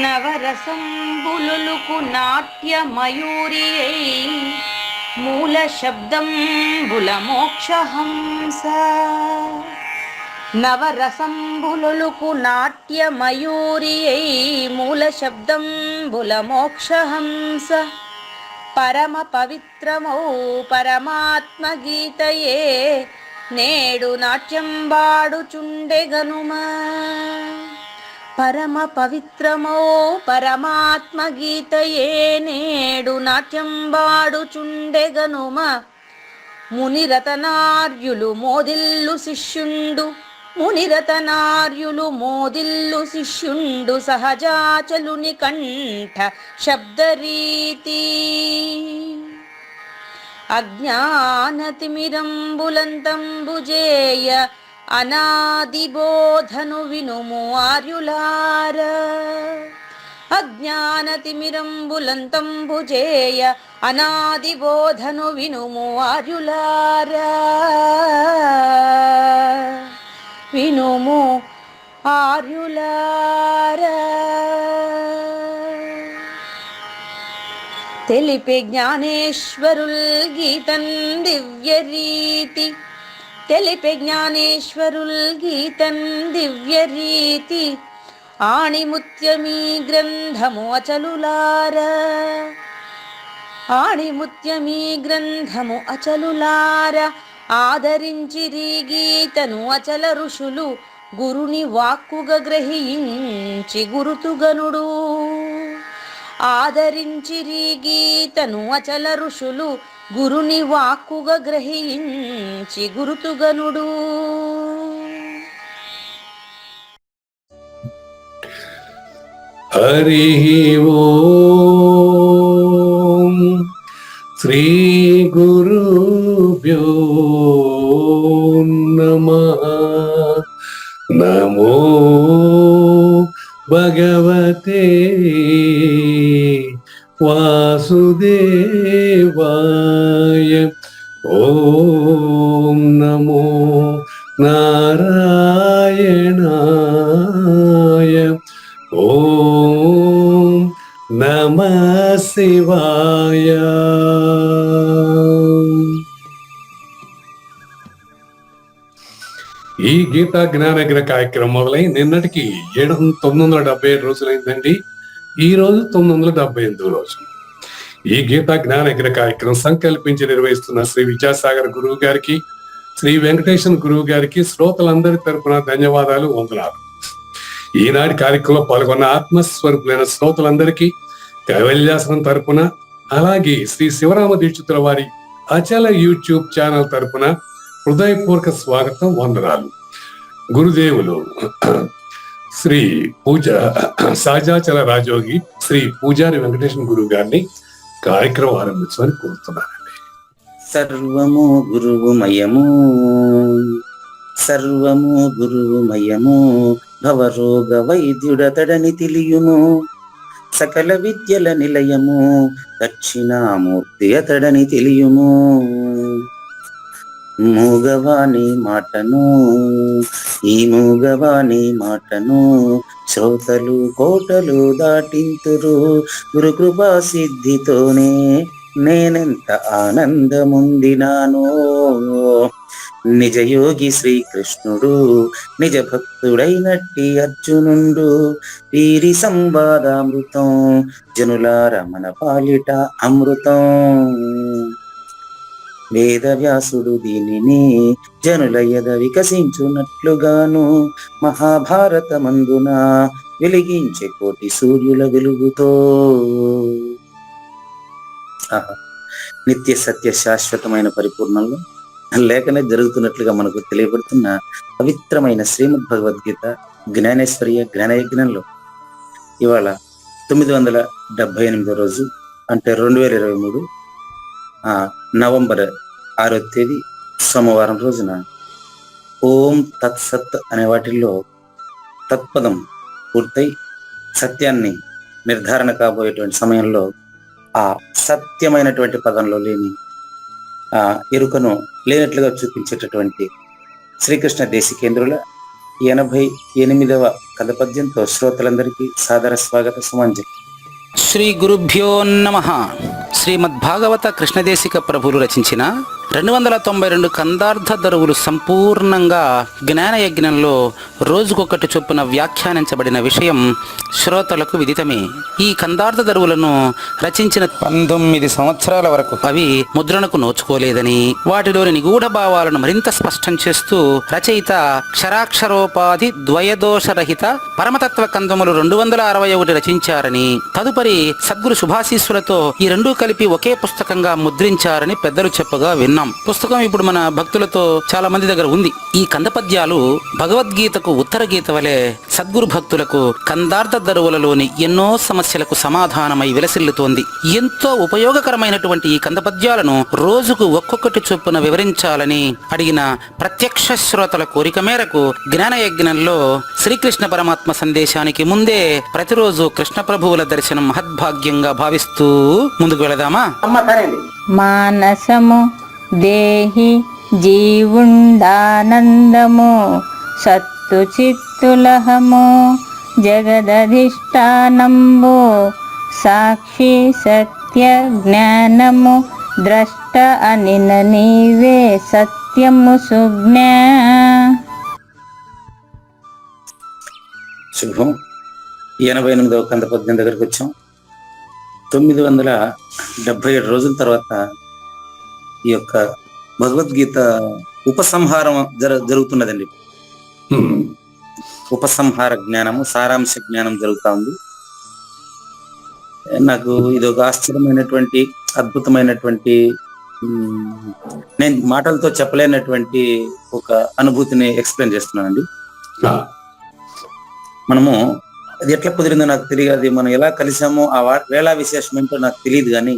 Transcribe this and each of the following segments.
నవరసంబులుకు నాట్యమయూరియై మూల శబ్దంబుల మోక్షహంస. నవరసంబులుకు నాట్యమయూరియై మూల శబ్దంబుల మోక్షహంస. పరమ పవిత్రమౌ పరమాత్మ గీతయే నేడు నాట్యంబాడుచుండెగనుమా. పరమ పవిత్రమో పరమాత్మ గీతయే నేడు నాట్యంబాడుచుండెగనుమ. మునిరతనార్యులు మోదిల్లు శిష్యుండు, మునిరతనార్యులు మోదిల్లు శిష్యుండు సహజాచలుని కంఠ శబ్దరీతి. అజ్ఞానతిమిరంబులంతంబుజేయ అనాదిబోధను వినుము ఆర్యులార. అజ్ఞానతిమిరంబులంతంబుజేయ అనాదిబోధను వినుము ఆర్యులార. వినుము ఆర్యులార. తెలిపే జ్ఞానేశ్వరుల్ గీతన్ దివ్యరీతి. తెలిపే జ్ఞానేశ్వరుల్ గీతన్ దివ్యరీతి. ఆణిముత్యమీ గ్రంథము అచలులార. ఆణిముత్యమీ గ్రంథము అచలులార. ఆదరించిరి గీతను అచల ఋషులు గురుని వాక్కుగా గ్రహించి గురుతుగనుడు. ఆదరించిరి గీతను అచల ఋషులు గురుని వాక్కుగా గ్రహించి గురుతుగనుడు. హరి ఓం శ్రీ గురుభ్యో నమః. నమో భగవతే వాసుదేవాయ. ఓం నమో నారాయణాయ. ఓం నమః శివాయ. ఈ గీతా జ్ఞానగిరి కార్యక్రమం మొదలై నిన్నటికి 977 రోజులైందండి. ఈ రోజు 978 రోజు. ఈ గీతా జ్ఞానగిరి కార్యక్రమం సంకల్పించి నిర్వహిస్తున్న శ్రీ విద్యాసాగర్ గురువు గారికి, శ్రీ వెంకటేశ్వర గురువు గారికి శ్రోతలందరి తరపున ధన్యవాదాలు, వందనాలు. ఈనాటి కార్యక్రమంలో పాల్గొన్న ఆత్మస్వరూపులైన శ్రోతలందరికీ కైవల్యాసనం తరపున, అలాగే శ్రీ శివరామ దీక్షితుల వారి అచల యూట్యూబ్ ఛానల్ తరపున హృదయపూర్వక స్వాగతం, వందనాలు. గురుదేవులు శ్రీ పూజ సహజాచల రాజోగి శ్రీ పూజారి వెంకటేశ్వర గురువు గారిని కార్యక్రమం ఆరంభించమని కోరుతున్నానండి. సర్వము గురువుమయము, సర్వము గురువుమయము. భవరోగ వైద్యుడతడని తెలియుము, సకల విద్యల నిలయము. దక్షిణామూర్తి అతడని తెలియుము. మూగవాణి మాటను, ఈ మూగవాణి మాటను శ్రోతలు కోటలు దాటింతురు. గురు కృపా సిద్ధితోనే నేనెంత ఆనందముందినాను. నిజయోగి శ్రీకృష్ణుడు నిజ భక్తుడైనట్టి అర్జునుండు. వీరి సంవాదామృతం జనులార మన పాలిట అమృతం. వేదవ్యాసుడు దీనిని జనుల ఎద వికసించున్నట్లుగాను మహాభారతమందున వెలిగించే కోటి సూర్యుల వెలుగుతో. నిత్య సత్య శాశ్వతమైన పరిపూర్ణంలో లేఖనే జరుగుతున్నట్లుగా మనకు తెలియబడుతున్న పవిత్రమైన శ్రీమద్ భగవద్గీత జ్ఞానేశ్వర్య జ్ఞానయజ్ఞంలో ఇవాళ 978 రోజు, అంటే 2023 నవంబర్ 6వ తేదీ సోమవారం రోజున ఓం తత్సత్ అనే వాటిల్లో తత్పదం పూర్తయి సత్యాన్ని నిర్ధారణ కాబోయేటువంటి సమయంలో ఆ సత్యమైనటువంటి పదంలో లేని ఎరుకను లేనట్లుగా చూపించేటటువంటి శ్రీకృష్ణ దేశికేంద్రుల 88వ కథ పద్యంతో శ్రోతలందరికీ సాదర స్వాగత సుమాంజలి. శ్రీ గురుభ్యో నమః. శ్రీమద్భాగవత కృష్ణదేశిక ప్రభులు రచించిన 292 కందార్థ దరువులు సంపూర్ణంగా జ్ఞానయజ్ఞంలో రోజుకొకటి చొప్పున వ్యాఖ్యానించబడిన విషయం శ్రోతలకు విదితమే. ఈ కందార్థ దరువులను రచించిన 19 సంవత్సరాల వరకు అవి ముద్రణకు నోచుకోలేదని, వాటిలోని నిగూఢ భావాలను మరింత స్పష్టం చేస్తూ రచయిత క్షరాక్షరోపాధి ద్వయదోషరహిత పరమతత్వ కందములు 261 రచించారని, తదుపరి సద్గురు శుభాశీస్సులతో ఈ రెండూ కలిపి ఒకే పుస్తకంగా ముద్రించారని పెద్దలు చెప్పగా విన్నాం. పుస్తకం ఇప్పుడు మన భక్తులతో చాలా మంది దగ్గర ఉంది. ఈ కందపద్యాలు భగవద్గీతకు ఉత్తర గీత వలె సద్గురు భక్తులకు కందార్థ దరువులలోని ఎన్నో సమస్యలకు సమాధానమై విలసిల్లుతోంది. ఎంతో ఉపయోగకరమైనటువంటి ఈ కందపద్యాలను రోజుకు ఒక్కొక్కటి చొప్పున వివరించాలని అడిగిన ప్రత్యక్ష శ్రోతల కోరిక మేరకు జ్ఞానయజ్ఞంలో శ్రీకృష్ణ పరమాత్మ సందేశానికి ముందే ప్రతిరోజు కృష్ణ ప్రభువుల దర్శనం మహద్భాగ్యంగా భావిస్తూ ముందుకు వెళదామా? మానసము దేహి జీవుండానందము సత్తు చిత్తులహము జగదధిష్టానంబు సాక్షి సత్య జ్ఞానము ద్రష్ట అనిన నీవే సత్యము సుజ్ఞా. శుభం. 88వ కంద పద్యం దగ్గరికి వచ్చాం. 977 రోజుల తర్వాత ఈ యొక్క భగవద్గీత ఉపసంహారం జరుగుతున్నదండి. ఉపసంహార జ్ఞానము, సారాంశ జ్ఞానం జరుగుతా ఉంది. నాకు ఇది ఒక ఆశ్చర్యమైనటువంటి, అద్భుతమైనటువంటి, నేను మాటలతో చెప్పలేనటువంటి ఒక అనుభూతిని ఎక్స్ప్లెయిన్ చేస్తున్నానండి. మనము అది ఎట్లా కుదిరిందో నాకు తెలియదు, అది మనం ఎలా కలిసామో ఆ వేళా విశేషం ఏంటో నాకు తెలియదు. కానీ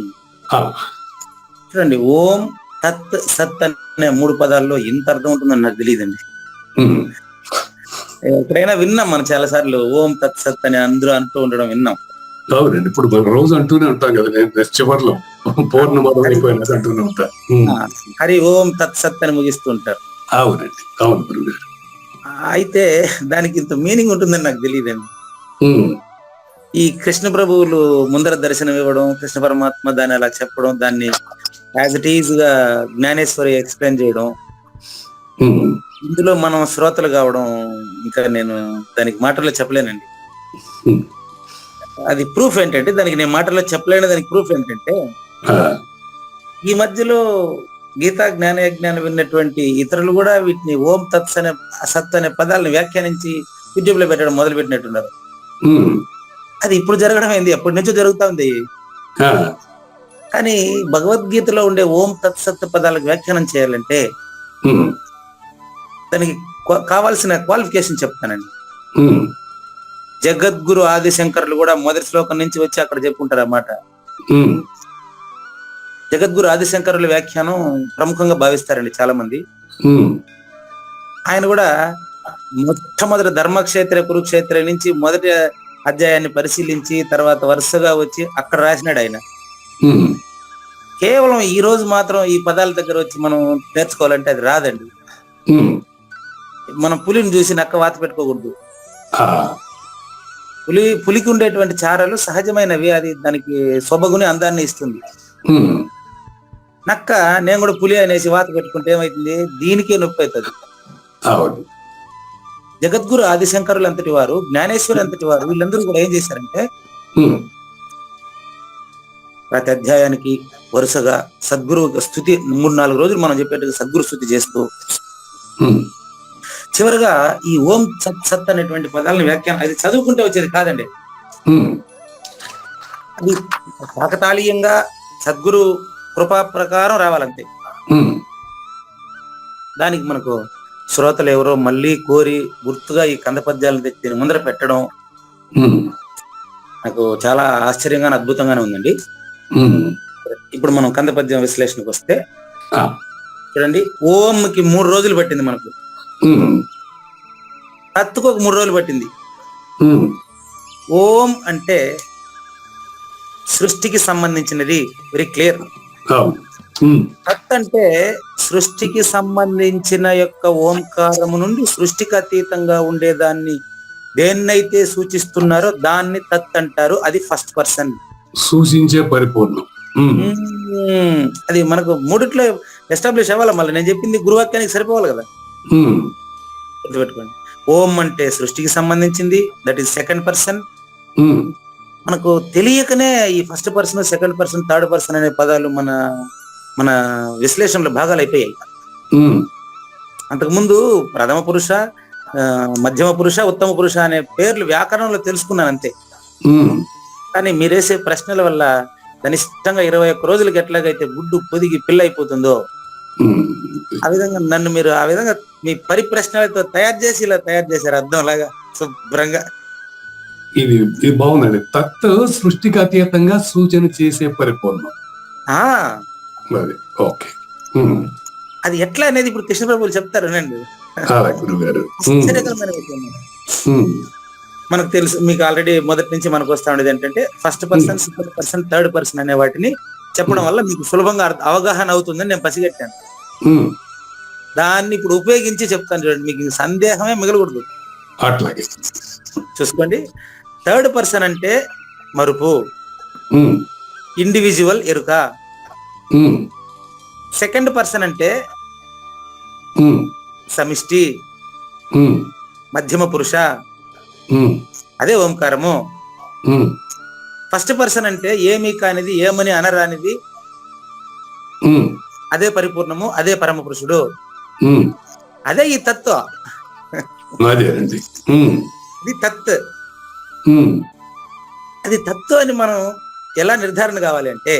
చూడండి, ఓం తత్ సత్ అనే 3 పదాల్లో ఇంత అర్థం ఉంటుందని నాకు తెలియదండి. ఎక్కడైనా విన్నాం మనం చాలా సార్లు ఓం తత్ సత్ అని అందరూ అంటూ ఉండడం విన్నాం. అవునండి, ఇప్పుడు మనం రోజు అంటూనే ఉంటాం కదా. నేను చివరిలో పూర్ణమాదం అయిపోయినది అంటూనే ఉంటా. హరి ఓం తత్ సత్ అని ముగిస్తూ ఉంటారు. అవునండి, అవును గురుగారు. అయితే దానికి ఇంత మీనింగ్ ఉంటుందని నాకు తెలియదండి. ఈ కృష్ణ ప్రభువులు ముందర దర్శనం ఇవ్వడం, కృష్ణ పరమాత్మ దాన్ని అలా చెప్పడం, దాన్ని యాజ్ ఇట్ ఈజ్ గా జ్ఞానేశ్వరి ఎక్స్ప్లెయిన్ చేయడం, ఇందులో మనం శ్రోతలు కావడం, ఇంకా నేను దానికి మాటల్లో చెప్పలేనండి. అది ప్రూఫ్ ఏంటంటే, దానికి నేను మాటల్లో చెప్పలేను. దానికి ప్రూఫ్ ఏంటంటే, ఈ మధ్యలో గీతా జ్ఞానయజ్ఞానం విన్నటువంటి ఇతరులు కూడా వీటిని ఓం తత్స్ అనే సత్ అనే పదాలను వ్యాఖ్యానించి యూట్యూబ్ లో పెట్టడం మొదలు పెట్టినట్టున్నారు. అది ఇప్పుడు జరగడం అయింది, ఎప్పటి నుంచో జరుగుతా ఉంది. కానీ భగవద్గీతలో ఉండే ఓం తత్సత్ పదాలకు వ్యాఖ్యానం చేయాలంటే దానికి కావాల్సిన క్వాలిఫికేషన్ చెప్తానండి. జగద్గురు ఆదిశంకరులు కూడా మొదటి శ్లోకం నుంచి వచ్చి అక్కడ చెప్పుకుంటారు అన్నమాట. జగద్గురు ఆదిశంకరుల వ్యాఖ్యానం ప్రముఖంగా భావిస్తారండి చాలా మంది. ఆయన కూడా మొట్టమొదటి ధర్మక్షేత్ర కురుక్షేత్ర నుంచి మొదటి అధ్యాయాన్ని పరిశీలించి తర్వాత వరుసగా వచ్చి అక్కడ రాసినాడు ఆయన. కేవలం ఈ రోజు మాత్రం ఈ పదాల దగ్గర వచ్చి మనం నేర్చుకోవాలంటే అది రాదండి. మనం పులిని చూసి నక్క వాత పెట్టుకోకూడదు. పులికి ఉండేటువంటి చారలు సహజమైనవి, అది దానికి సొబగుని అందాన్ని ఇస్తుంది. నక్క నేను కూడా పులి అనేసి వాత పెట్టుకుంటే ఏమైతుంది, దీనికే నొప్పి అవుతుంది. జగద్గురు ఆదిశంకరులు అంతటి వారు, జ్ఞానేశ్వరి అంతటి వారు, వీళ్ళందరూ కూడా ఏం చేశారంటే ప్రతి అధ్యాయానికి వరుసగా సద్గురు స్తుతి 3-4 రోజులు మనం చెప్పేట్టుగా సద్గురు స్తుతి చేస్తూ చివరిగా ఈ ఓం సత్ సత్ అనేటువంటి పదాలను వ్యాఖ్యానం, అది చదువుకుంటే వచ్చేది కాదండి. అది కాకతాళీయంగా సద్గురు కృపా ప్రకారం రావాలంతే. దానికి మనకు శ్రోతలు ఎవరో మళ్ళీ కోరి గుర్తుగా ఈ కంద పద్యాలను తెచ్చి ముందర పెట్టడం నాకు చాలా ఆశ్చర్యంగానే అద్భుతంగానే ఉందండి. ఇప్పుడు మనం కంద పద్యం విశ్లేషణకు వస్తే చూడండి, ఓంకి 3 రోజులు పట్టింది మనకు, తత్తుకు ఒక 3 రోజులు పట్టింది. ఓం అంటే సృష్టికి సంబంధించినది, వెరీ క్లియర్. తత్ అంటే సృష్టికి సంబంధించిన యొక్క ఓంకారము నుండి సృష్టికి అతీతంగా ఉండేదాన్ని దేన్నైతే సూచిస్తున్నారో దాన్ని తత్ అంటారు. అది ఫస్ట్ పర్సన్ సూచించే పరిపూర్ణం. అది మనకు మూడిట్లో ఎస్టాబ్లిష్ అవ్వాలి. మళ్ళీ నేను చెప్పింది గురువాక్యానికి సరిపోవాలి కదా. గుర్తుపెట్టుకోండి, ఓం అంటే సృష్టికి సంబంధించింది, దట్ ఈస్ సెకండ్ పర్సన్. మనకు తెలియకనే ఈ first person, second person, third person అనే పదాలు మన విశ్లేషణలో భాగాలు అయిపోయాయి. అంతకుముందు ప్రథమ పురుష, మధ్యమ పురుష, ఉత్తమ పురుష అనే పేర్లు వ్యాకరణంలో తెలుసుకున్నాను అంతే. కానీ మీరేసే ప్రశ్నల వల్ల కనిష్టంగా 21 రోజులకి ఎట్లాగైతే గుడ్డు పొదిగి పిల్ల అయిపోతుందో ఆ విధంగా నన్ను మీరు ఆ విధంగా మీ పరిప్రశ్నలతో తయారు చేసి ఇలా తయారు చేశారు అర్థంలాగా శుభ్రంగా. ఇది బాగుందండి. తత్ సృష్టికి అతీతంగా సూచన చేసే పరిపూర్ణం. అది ఓకే. అది ఎట్లా అనేది ఇప్పుడు కృష్ణ ప్రభువులు చెప్తారు అండి. మనకు తెలుసు, మీకు ఆల్రెడీ మొదటి నుంచి మనకు వస్తా ఉండేది ఏంటంటే first person, second person, third person అనే వాటిని చెప్పడం వల్ల మీకు సులభంగా అవగాహన అవుతుందని నేను పసిగట్టాను. దాన్ని ఇప్పుడు ఉపయోగించి చెప్తాను చూడండి, మీకు సందేహమే మిగలకూడదు. అట్లాగే చూసుకోండి. థర్డ్ పర్సన్ అంటే మరుపు, ఇండివిజువల్ ఎరుక. సెకండ్ పర్సన్ అంటే సమిష్టి, మధ్యమ పురుష, అదే ఓంకారము. ఫస్ట్ పర్సన్ అంటే ఏమీ కానిది, ఏమని అనరానిది, అదే పరిపూర్ణము, అదే పరమ పురుషుడు, అదే ఈ తత్వ. ఇది తత్. అది తత్వ అని మనం ఎలా నిర్ధారణ కావాలి అంటే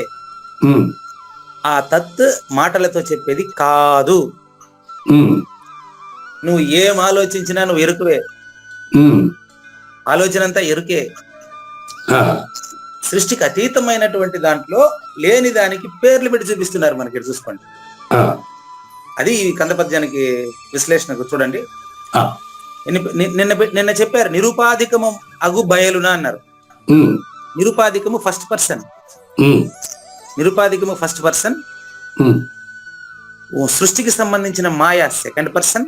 ఆ తత్ మాటలతో చెప్పేది కాదు. నువ్వు ఏం ఆలోచించినా నువ్వు ఎరుకువే, ఆలోచన అంతా ఎరుకే. సృష్టికి అతీతమైనటువంటి దాంట్లో లేని దానికి పేర్లు పెట్టి చూపిస్తున్నారు మనకి, చూసుకోండి. అది ఈ కందపద్యానికి విశ్లేషణకు చూడండి. నిన్న చెప్పారు నిరుపాధికము అగు బయలునా అన్నారు. నిరుపాధికము ఫస్ట్ పర్సన్, నిరుపాధికము ఫస్ట్ పర్సన్. సృష్టికి సంబంధించిన మాయా సెకండ్ పర్సన్.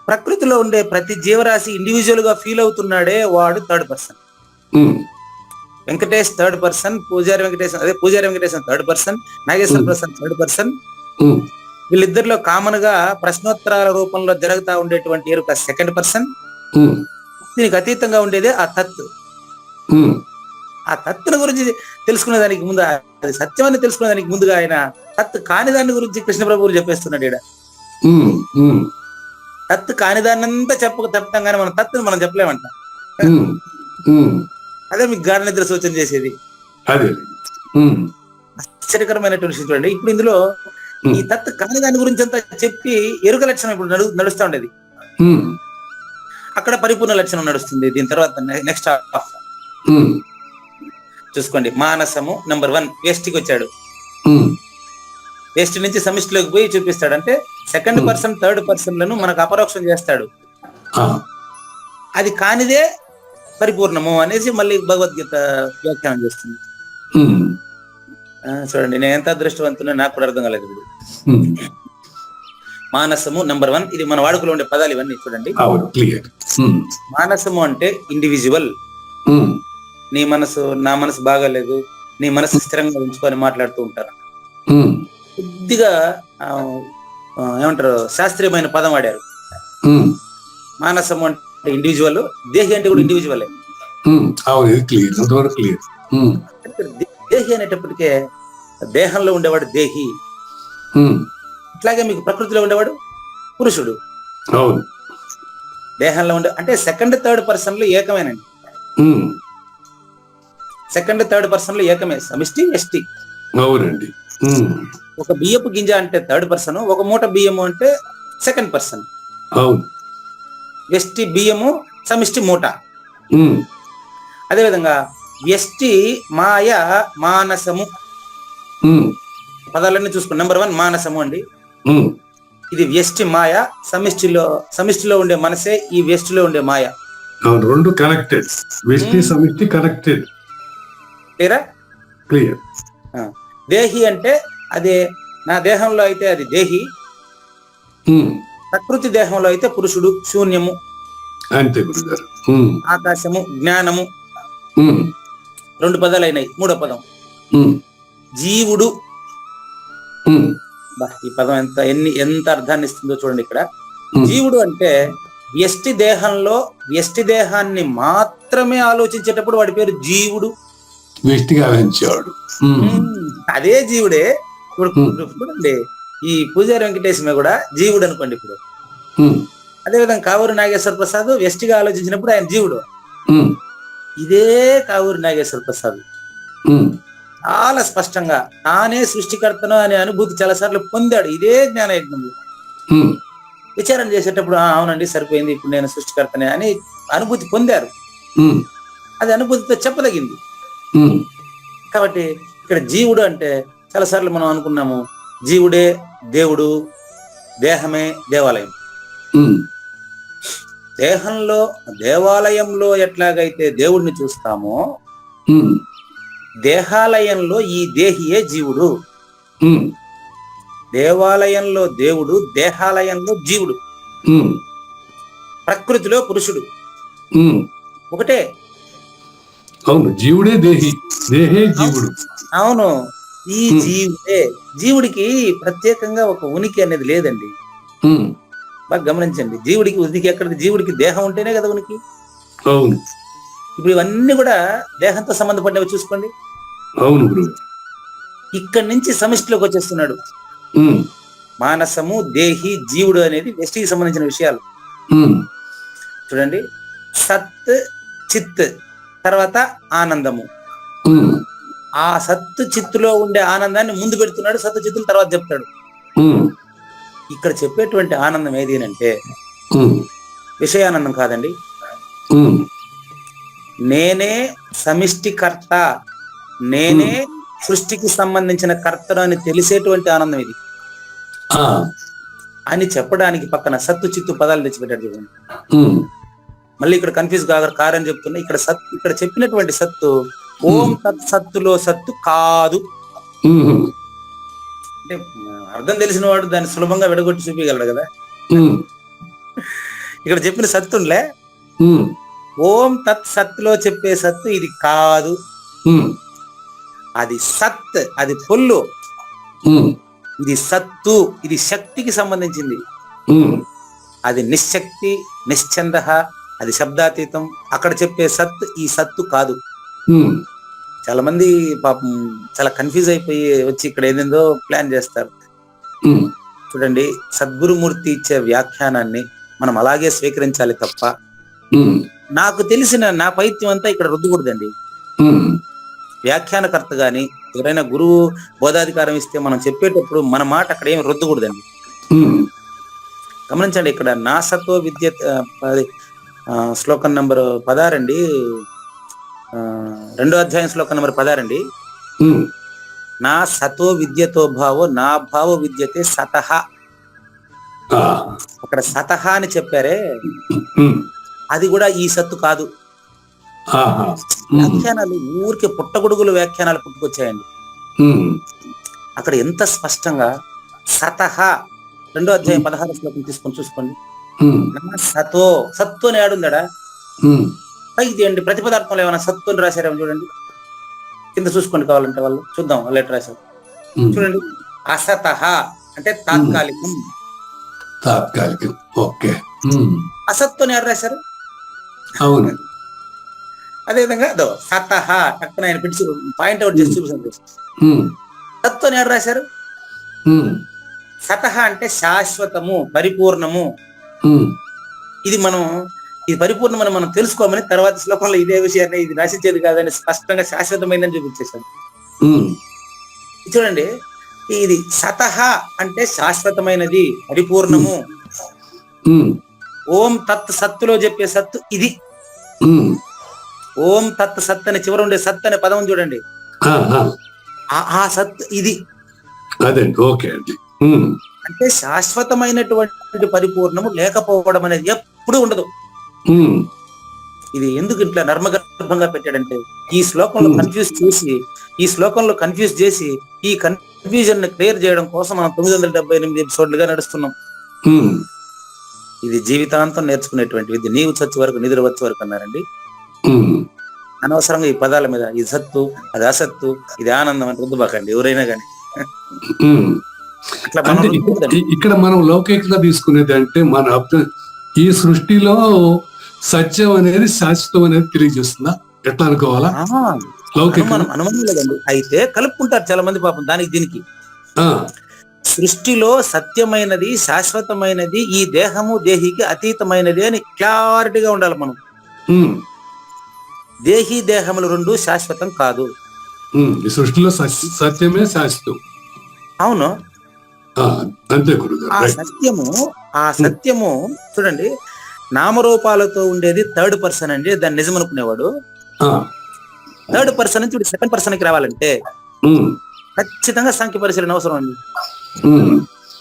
ప్రకృతిలో ఉండే ప్రతి జీవరాశి ఇండివిజువల్ గా ఫీల్ అవుతున్నాడే వాడు third person. Venkatesh third person, Pujari Venkateswara third person, Nageswara Prasad third person. వీళ్ళిద్దరిలో కామన్ గా ప్రశ్నోత్తరాల రూపంలో జరుగుతా ఉండేటువంటి ఎరుక సెకండ్ పర్సన్. దీనికి అతీతంగా ఉండేదే ఆ తత్. ఆ తత్తుల గురించి తెలుసుకునే దానికి ముందు, అది సత్యమని తెలుసుకునే దానికి ముందుగా ఆయన తత్ కాని దాని గురించి కృష్ణ ప్రభువులు చెప్పేస్తున్నాడు ఈడ. తత్ కాని దాన్నంతా చెప్తాం కానీ మనం తత్తుని మనం చెప్పలేమంట. అదే మీకు గాఢ నిద్ర సూచన చేసేది. ఆశ్చర్యకరమైనటువంటి విషయం చూడండి. ఇప్పుడు ఇందులో ఈ తత్ కాని దాని గురించి అంతా చెప్పి ఎరుక లక్షణం ఇప్పుడు నడుస్తూ ఉండేది. అక్కడ పరిపూర్ణ లక్షణం నడుస్తుంది. దీని తర్వాత నెక్స్ట్ హాఫ్ చూసుకోండి. మానసము నెంబర్ 1 వేస్ట్కి వచ్చాడు. వేస్ట్ నుంచి సమిష్టిలోకి పోయి చూపిస్తాడు. అంటే సెకండ్ పర్సన్, థర్డ్ పర్సన్ లను మనకు అపరోక్షం చేస్తాడు. అది కానిదే పరిపూర్ణము అనేసి మళ్ళీ భగవద్గీత వ్యాఖ్యానం చేస్తుంది. చూడండి, నేను ఎంత అదృష్టవంతున్నా నాకు కూడా అర్థం కాలేదు. ఇప్పుడు మానసము నెంబర్ 1, ఇది మన వాడుకలో ఉండే పదాలు ఇవన్నీ చూడండి. మానసము అంటే ఇండివిజువల్. నీ మనసు, నా మనసు బాగాలేదు, నీ మనసు స్థిరంగా ఉంచుకొని మాట్లాడుతూ ఉంటారు. కొద్దిగా ఏమంటారు, శాస్త్రీయమైన పదం వాడారు. మానసము అంటే ఇండివిజువల్, దేహి అంటే కూడా ఇండివిజువల్. దేహి అనేటప్పటికే దేహంలో ఉండేవాడు దేహి. అట్లాగే మీకు ప్రకృతిలో ఉండేవాడు పురుషుడు. దేహంలో ఉండే అంటే సెకండ్ థర్డ్ పర్సన్ లో ఏకమేనండి. సెకండ్ థర్డ్ పర్సన్ లో ఏకమే, సమిష్టి ఎస్టి. అవునండి. ఒక బియ్యపు గింజ అంటే థర్డ్ పర్సన్, ఒక మూట బియ్యము అంటే సెకండ్ పర్సన్. ఎస్టి బియ్యము, సమిష్టి మూట. అదేవిధంగా ఎస్టి మాయ, మానసము. పదాలన్నీ చూసుకోండి. నెంబర్ 1 మానసము అండి. ఇది వ్యష్టి మాయ. సమిష్టిలో ఉండే మనసే ఈ వ్యష్టిలో ఉండే మాయ. రెండు కనెక్టెడ్, వ్యష్టి సమిష్టి కనెక్టెడ్. క్లియర్. దేహి అంటే అది నా దేహంలో అయితే అది దేహి, ప్రకృతి దేహంలో అయితే పురుషుడు, శూన్యము, అంతే గురుగారు. ఆకాశము, జ్ఞానము, 2 పదాలు అయినాయి. 3వ పదం జీవుడు. ఈ పదం ఎంత అర్థాన్ని ఇస్తుందో చూడండి. ఇక్కడ జీవుడు అంటే వ్యష్టి దేహంలో వ్యష్టి దేహాన్ని మాత్రమే ఆలోచించేటప్పుడు వాడి పేరు జీవుడు. వ్యష్టిగా ఆలోచించేవాడు. అదే జీవుడే. ఇప్పుడు చూడండి, ఈ పూజారి వెంకటేశ్వర కూడా జీవుడు అనుకోండి. ఇప్పుడు అదేవిధంగా కావూరి నాగేశ్వర ప్రసాద్ వ్యష్టిగా ఆలోచించినప్పుడు ఆయన జీవుడు. ఇదే కావూరి నాగేశ్వర ప్రసాద్ చాలా స్పష్టంగా తానే సృష్టికర్తను అనే అనుభూతి చాలా సార్లు పొందాడు ఇదే జ్ఞానయజ్ఞంలో. విచారణ చేసేటప్పుడు అవునండి సరిపోయింది, ఇప్పుడు నేను సృష్టికర్తనే అని అనుభూతి పొందారు. అది అనుభూతితో చెప్పదగింది. కాబట్టి ఇక్కడ జీవుడు అంటే చాలా సార్లు మనం అనుకున్నాము జీవుడే దేవుడు, దేహమే దేవాలయం. దేహంలో దేవాలయంలో ఎట్లాగైతే దేవుడిని చూస్తామో దేహాలయంలో ఈ దేహియే జీవుడు. దేవాలయంలో దేవుడు, దేహాలయంలో జీవుడు, ప్రకృతిలో పురుషుడు ఒకటే. అవును, జీవుడే దేహి, దేహే జీవుడు. అవును, ఈ జీవుడికి ప్రత్యేకంగా ఒక ఉనికి అనేది లేదండి. బాగా గమనించండి, జీవుడికి ఉనికి ఎక్కడ? జీవుడికి దేహం ఉంటేనే కదా ఉనికి. అవును, ఇప్పుడు ఇవన్నీ కూడా దేహంతో సంబంధపడినవి చూసుకోండి. అవును గురువు. ఇక్కడి నుంచి సమిష్టిలోకి వచ్చేస్తున్నాడు. మానసము, దేహి, జీవుడు అనేది వ్యష్టికి సంబంధించిన విషయాలు. చూడండి, సత్, చిత్, తర్వాత ఆనందము. ఆ సత్తు చిత్తులో ఉండే ఆనందాన్ని ముందు పెడుతున్నాడు, సత్తు చిత్తుల తర్వాత చెప్తాడు. ఇక్కడ చెప్పేటువంటి ఆనందం ఏది అంటే విషయానందం కాదండి. నేనే సమిష్టికర్త, నేనే సృష్టికి సంబంధించిన కర్తను అని తెలిసేటువంటి ఆనందం ఇది అని చెప్పడానికి పక్కన సత్తు చిత్తు పదాలు తెచ్చిపెట్టాడు చూడండి. మళ్ళీ ఇక్కడ కన్ఫ్యూజ్ కారని చెప్తున్నా. ఇక్కడ చెప్పినటువంటి సత్తు ఓం తత్ సత్తులో సత్తు కాదు. అంటే అర్థం తెలిసిన వాడు దాన్ని సులభంగా విడగొట్టి చూపించగలడు కదా. ఇక్కడ చెప్పిన సత్తుంలే ఓం తత్ సత్తులో చెప్పే సత్తు ఇది కాదు. అది సత్, అది పొల్లు. ఇది సత్తు, ఇది శక్తికి సంబంధించింది. అది నిశ్శక్తి, నిశ్చంద, అది శబ్దాతీతం. అక్కడ చెప్పే సత్ ఈ సత్తు కాదు. చాలా మంది పాపం చాలా కన్ఫ్యూజ్ అయిపోయి వచ్చి ఇక్కడ ఏదేందో ప్లాన్ చేస్తారు. చూడండి, సద్గురుమూర్తి ఇచ్చే వ్యాఖ్యానాన్ని మనం అలాగే స్వీకరించాలి తప్ప నాకు తెలిసిన నా పైత్యం అంతా ఇక్కడ రుద్దకూడదండి. వ్యాఖ్యానకర్త గాని ఎవరైనా గురువు బోధాధికారం ఇస్తే మనం చెప్పేటప్పుడు మన మాట అక్కడ ఏమి రుద్దకూడదండి. గమనించండి, ఇక్కడ నా సత్వ విద్య శ్లోకం నంబర్ 16 అండి, 2వ అధ్యాయం శ్లోకం నంబర్ 16 అండి. నా సతో విద్యతో భావో నా భావ విద్యతే సతహ. అక్కడ సతహ అని చెప్పారే, అది కూడా ఈ సత్తు కాదు. వ్యాఖ్యానాలు ఊరికే పుట్టగొడుగులు వ్యాఖ్యానాలు పుట్టుకొచ్చాయండి. అక్కడ ఎంత స్పష్టంగా సతహ 2వ అధ్యాయం 16వ శ్లోకం తీసుకొని చూసుకోండి. సతో, సత్తు అని ఆడుందాడా? ఇది అండి ప్రతిపదార్థంలో ఏమైనా సత్తు అని రాశారేమో చూడండి, కింద చూసుకోండి కావాలంటే. వాళ్ళు చూద్దాం వాళ్ళు ఎట్లా రాశారు చూడండి. అసతహ అంటే తాత్కాలికం. తాత్కాలికం, ఓకే. అసత్తు అని ఎవరు రాశారు? అవును. అదేవిధంగా అదో సతహ టక్కున ఆయన పిలిచి పాయింట్ అవుట్ చేసి చూపిస్తాను. సత్తు అని ఎవరు రాశారు? సతహ అంటే శాశ్వతము, పరిపూర్ణము. ఇది పరిపూర్ణమని మనం తెలుసుకోమని తర్వాత శ్లోకంలో ఇదే విషయాన్ని ఇది నశించేది కాదని స్పష్టంగా శాశ్వతమైందని చూపించేశాడు. చూడండి, ఇది సతహ అంటే శాశ్వతమైనది, పరిపూర్ణము. ఓం తత్ సత్తులో చెప్పే సత్తు ఇది. ఓం తత్ సత్ అని చివర ఉండే సత్ అనే పదం చూడండి, ఆ సత్ ఇది. అంటే శాశ్వతమైనటువంటి పరిపూర్ణము లేకపోవడం అనేది ఎప్పుడు ఉండదు. ఇది ఎందుకు ఇట్లా నర్మగర్భంగా పెట్టాడంటే ఈ శ్లోకంలో కన్ఫ్యూజ్ చేసి ఈ కన్ఫ్యూజన్ ని క్లియర్ చేయడం కోసం మనం 978 ఎపిసోడ్లుగా నడుస్తున్నాం. ఇది జీవితాంతం నేర్చుకునేటువంటి విద్య. నీవు చచ్చి వరకు నిద్ర వచ్చే వరకు అన్నారండి. అనవసరంగా ఈ పదాల మీద ఇది సత్తు, అది అసత్తు, ఇది ఆనందం అని రుద్దుబాకండి ఎవరైనా కానీ. ఇక్కడ మనం లౌకికంగా తీసుకునేది అంటే మన ఈ సృష్టిలో సత్యం అనేది శాశ్వతం అనేది తెలియజేస్తుందా, ఎట్లా అనుకోవాలా? అనుమానం లేదండి. అయితే కలుపుకుంటారు చాలా మంది పాపం దానికి దీనికి. సృష్టిలో సత్యమైనది, శాశ్వతమైనది ఈ దేహము దేహికి అతీతమైనది అని క్లారిటీగా ఉండాలి మనం. దేహి దేహములు రెండు శాశ్వతం కాదు. ఈ సృష్టిలో సత్యమే శాశ్వతం. అవును, అంతే గురుగారు. ఆ సత్యము చూడండి, నామరూపాలతో ఉండేది థర్డ్ పర్సన్ అండి. దాన్ని నిజం అనుకునేవాడు. థర్డ్ పర్సన్ నుంచి సెకండ్ పర్సన్ కి రావాలంటే ఖచ్చితంగా సాంఖ్య పరిశీలన అవసరం అండి.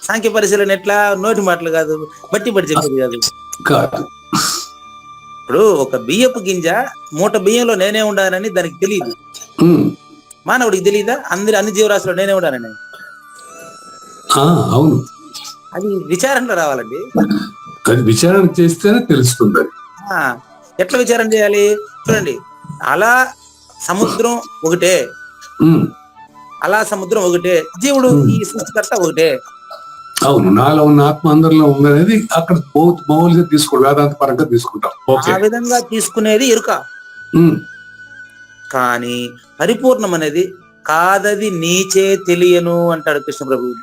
సాంఖ్య పరిశీలన ఎట్లా? నోటి మాటలు కాదు, బట్టి చెప్పేది కాదు. ఇప్పుడు ఒక బియ్యపు గింజ మూట బియ్యంలో నేనే ఉండానని దానికి తెలియదు. మానవుడికి తెలియదా? అన్ని జీవరాశిలో నేనే ఉండానని. అవును, అది విచారణలో రావాలండి. అది విచారణ చేస్తేనే తెలుస్తుంది. ఎట్లా విచారణ చేయాలి? చూడండి, అలా సముద్రం ఒకటే, అలా సముద్రం ఒకటే, జీవుడు ఈ సృష్టికర్త ఒకటే. అవును, నాలో ఉన్న ఆత్మ అందరిలో ఉందనేది అక్కడ మౌలిక తీసుకుంటాం, వేదాంత పరంగా తీసుకుంటాం. ఆ విధంగా తీసుకునేది ఎరుక. కానీ పరిపూర్ణం అనేది కాదది నీచే తెలియను అంటాడు కృష్ణ ప్రభువు.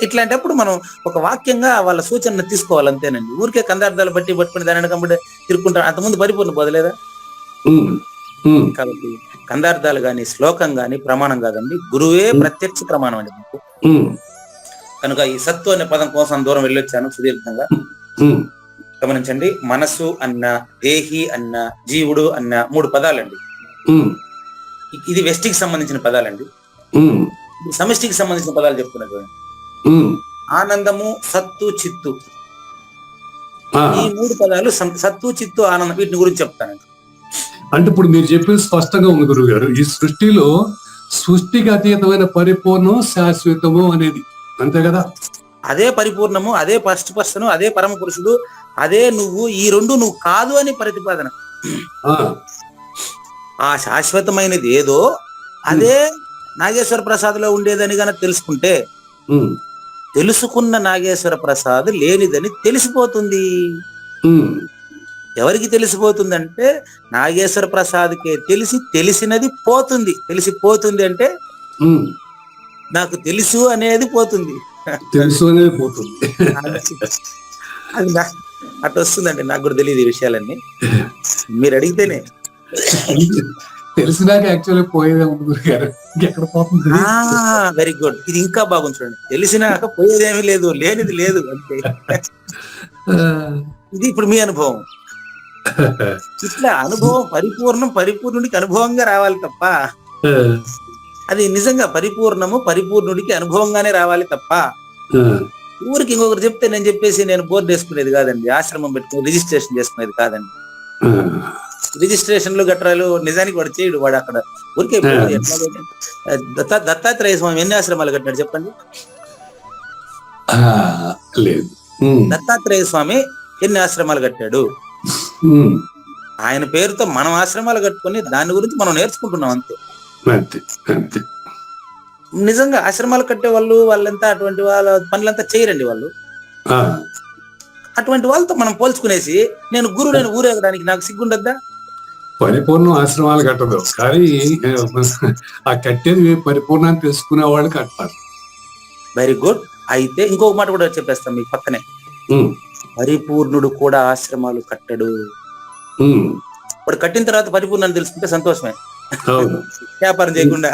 ఇట్లాంటప్పుడు మనం ఒక వాక్యంగా వాళ్ళ సూచన తీసుకోవాలి, అంతేనండి. ఊరికే కందార్థాలు బట్టి పట్టుకుని దాని కంటే తిరుక్కుంటారు. అంతకుముందు పరిపూర్ణ బోధలేదా? కాబట్టి కందార్థాలు గాని శ్లోకం గాని ప్రమాణం కాదండి, గురువే ప్రత్యక్ష ప్రమాణం అండి మీకు. కనుక ఈ సత్తు అనే పదం కోసం దూరం వెళ్ళొచ్చాను సుదీర్ఘంగా. గమనించండి, మనసు అన్న, దేహి అన్న, జీవుడు అన్న 3 పదాలండి. ఇది వెస్టికి సంబంధించిన పదాలండి. సమష్టికి సంబంధించిన పదాలు చెప్తున్నారు. ఆనందము, సత్తు, చిత్తు, ఈ 3 పదాలు సత్తు, చిత్తు, ఆనందం, వీటిని గురించి చెప్తానండి. అంటే ఇప్పుడు మీరు చెప్పేది స్పష్టంగా ఉంది గురువు గారు. ఈ సృష్టిలో సృష్టికి అతీతమైన పరిపూర్ణం, శాశ్వతము అనేది, అంతే కదా? అదే పరిపూర్ణము, అదే ఫస్ట్ పర్సన్, అదే పరమ పురుషుడు, అదే నువ్వు. ఈ 2 నువ్వు కాదు అని ప్రతిపాదన. ఆ శాశ్వతమైనది ఏదో అదే నాగేశ్వర ప్రసాద్ లో ఉండేదని గాని తెలుసుకుంటే, తెలుసుకున్న నాగేశ్వర ప్రసాద్ లేనిదని తెలిసిపోతుంది. ఎవరికి తెలిసిపోతుందంటే నాగేశ్వర ప్రసాద్కే తెలిసినది పోతుంది. తెలిసిపోతుంది అంటే నాకు తెలుసు అనేది పోతుంది. తెలుసు అనేది పోతుంది. అది అట్లా వస్తుందండి. నాకు కూడా తెలియదు ఈ విషయాలన్నీ, మీరు అడిగితేనే. తెలిసినాక యాక్చువల్లీ పోయేదే గారు, ఎక్కడ పోతుంది? వెరీ గుడ్, ఇది ఇంకా బాగుంది చూడండి. తెలిసినాక పోయేదేమీ లేదు, లేనిది లేదు అంతే. ఇది ఇప్పుడు మీ అనుభవం. ఇట్లా అనుభవం పరిపూర్ణుడికి అనుభవంగా రావాలి తప్ప, అది నిజంగా పరిపూర్ణుడికి అనుభవంగానే రావాలి తప్ప ఊరికి ఇంకొకరు చెప్తే నేను చెప్పేసి నేను బోర్డు వేసుకునేది కాదండి. ఆశ్రమం పెట్టుకుని రిజిస్ట్రేషన్ చేసుకునేది కాదండి. రిజిస్ట్రేషన్లు గట్రాలు నిజానికి వాడు చేయడు. వాడు అక్కడ ఊరికే దత్తాత్రేయ స్వామి ఎన్ని ఆశ్రమాలు కట్టినాడు చెప్పండి? దత్తాత్రేయ స్వామి ఎన్ని ఆశ్రమాలు కట్టాడు? ఆయన పేరుతో మనం ఆశ్రమాలు కట్టుకుని దాని గురించి మనం నేర్చుకుంటున్నాం అంతే. నిజంగా ఆశ్రమాలు కట్టే వాళ్ళంతా అటువంటి వాళ్ళ పనులంతా చేయరండి. వాళ్ళు అటువంటి వాళ్ళతో మనం పోల్చుకునేసి నేను గురువుని ఊరేగడానికి నాకు సిగ్గుండద్దా? పరిపూర్ణం ఆశ్రమాలు కట్టదు, కానీ ఆ కట్టేది పరిపూర్ణాన్ని తెలుసుకునే వాళ్ళు కట్టాలి. Very good. అయితే ఇంకొక మాట కూడా చెప్పేస్తాం మీకు పక్కనే. పరిపూర్ణుడు కూడా ఆశ్రమాలు కట్టడు. వాడు కట్టిన తర్వాత పరిపూర్ణాన్ని తెలుసుకుంటే సంతోషమే, వ్యాపారం చేయకుండా.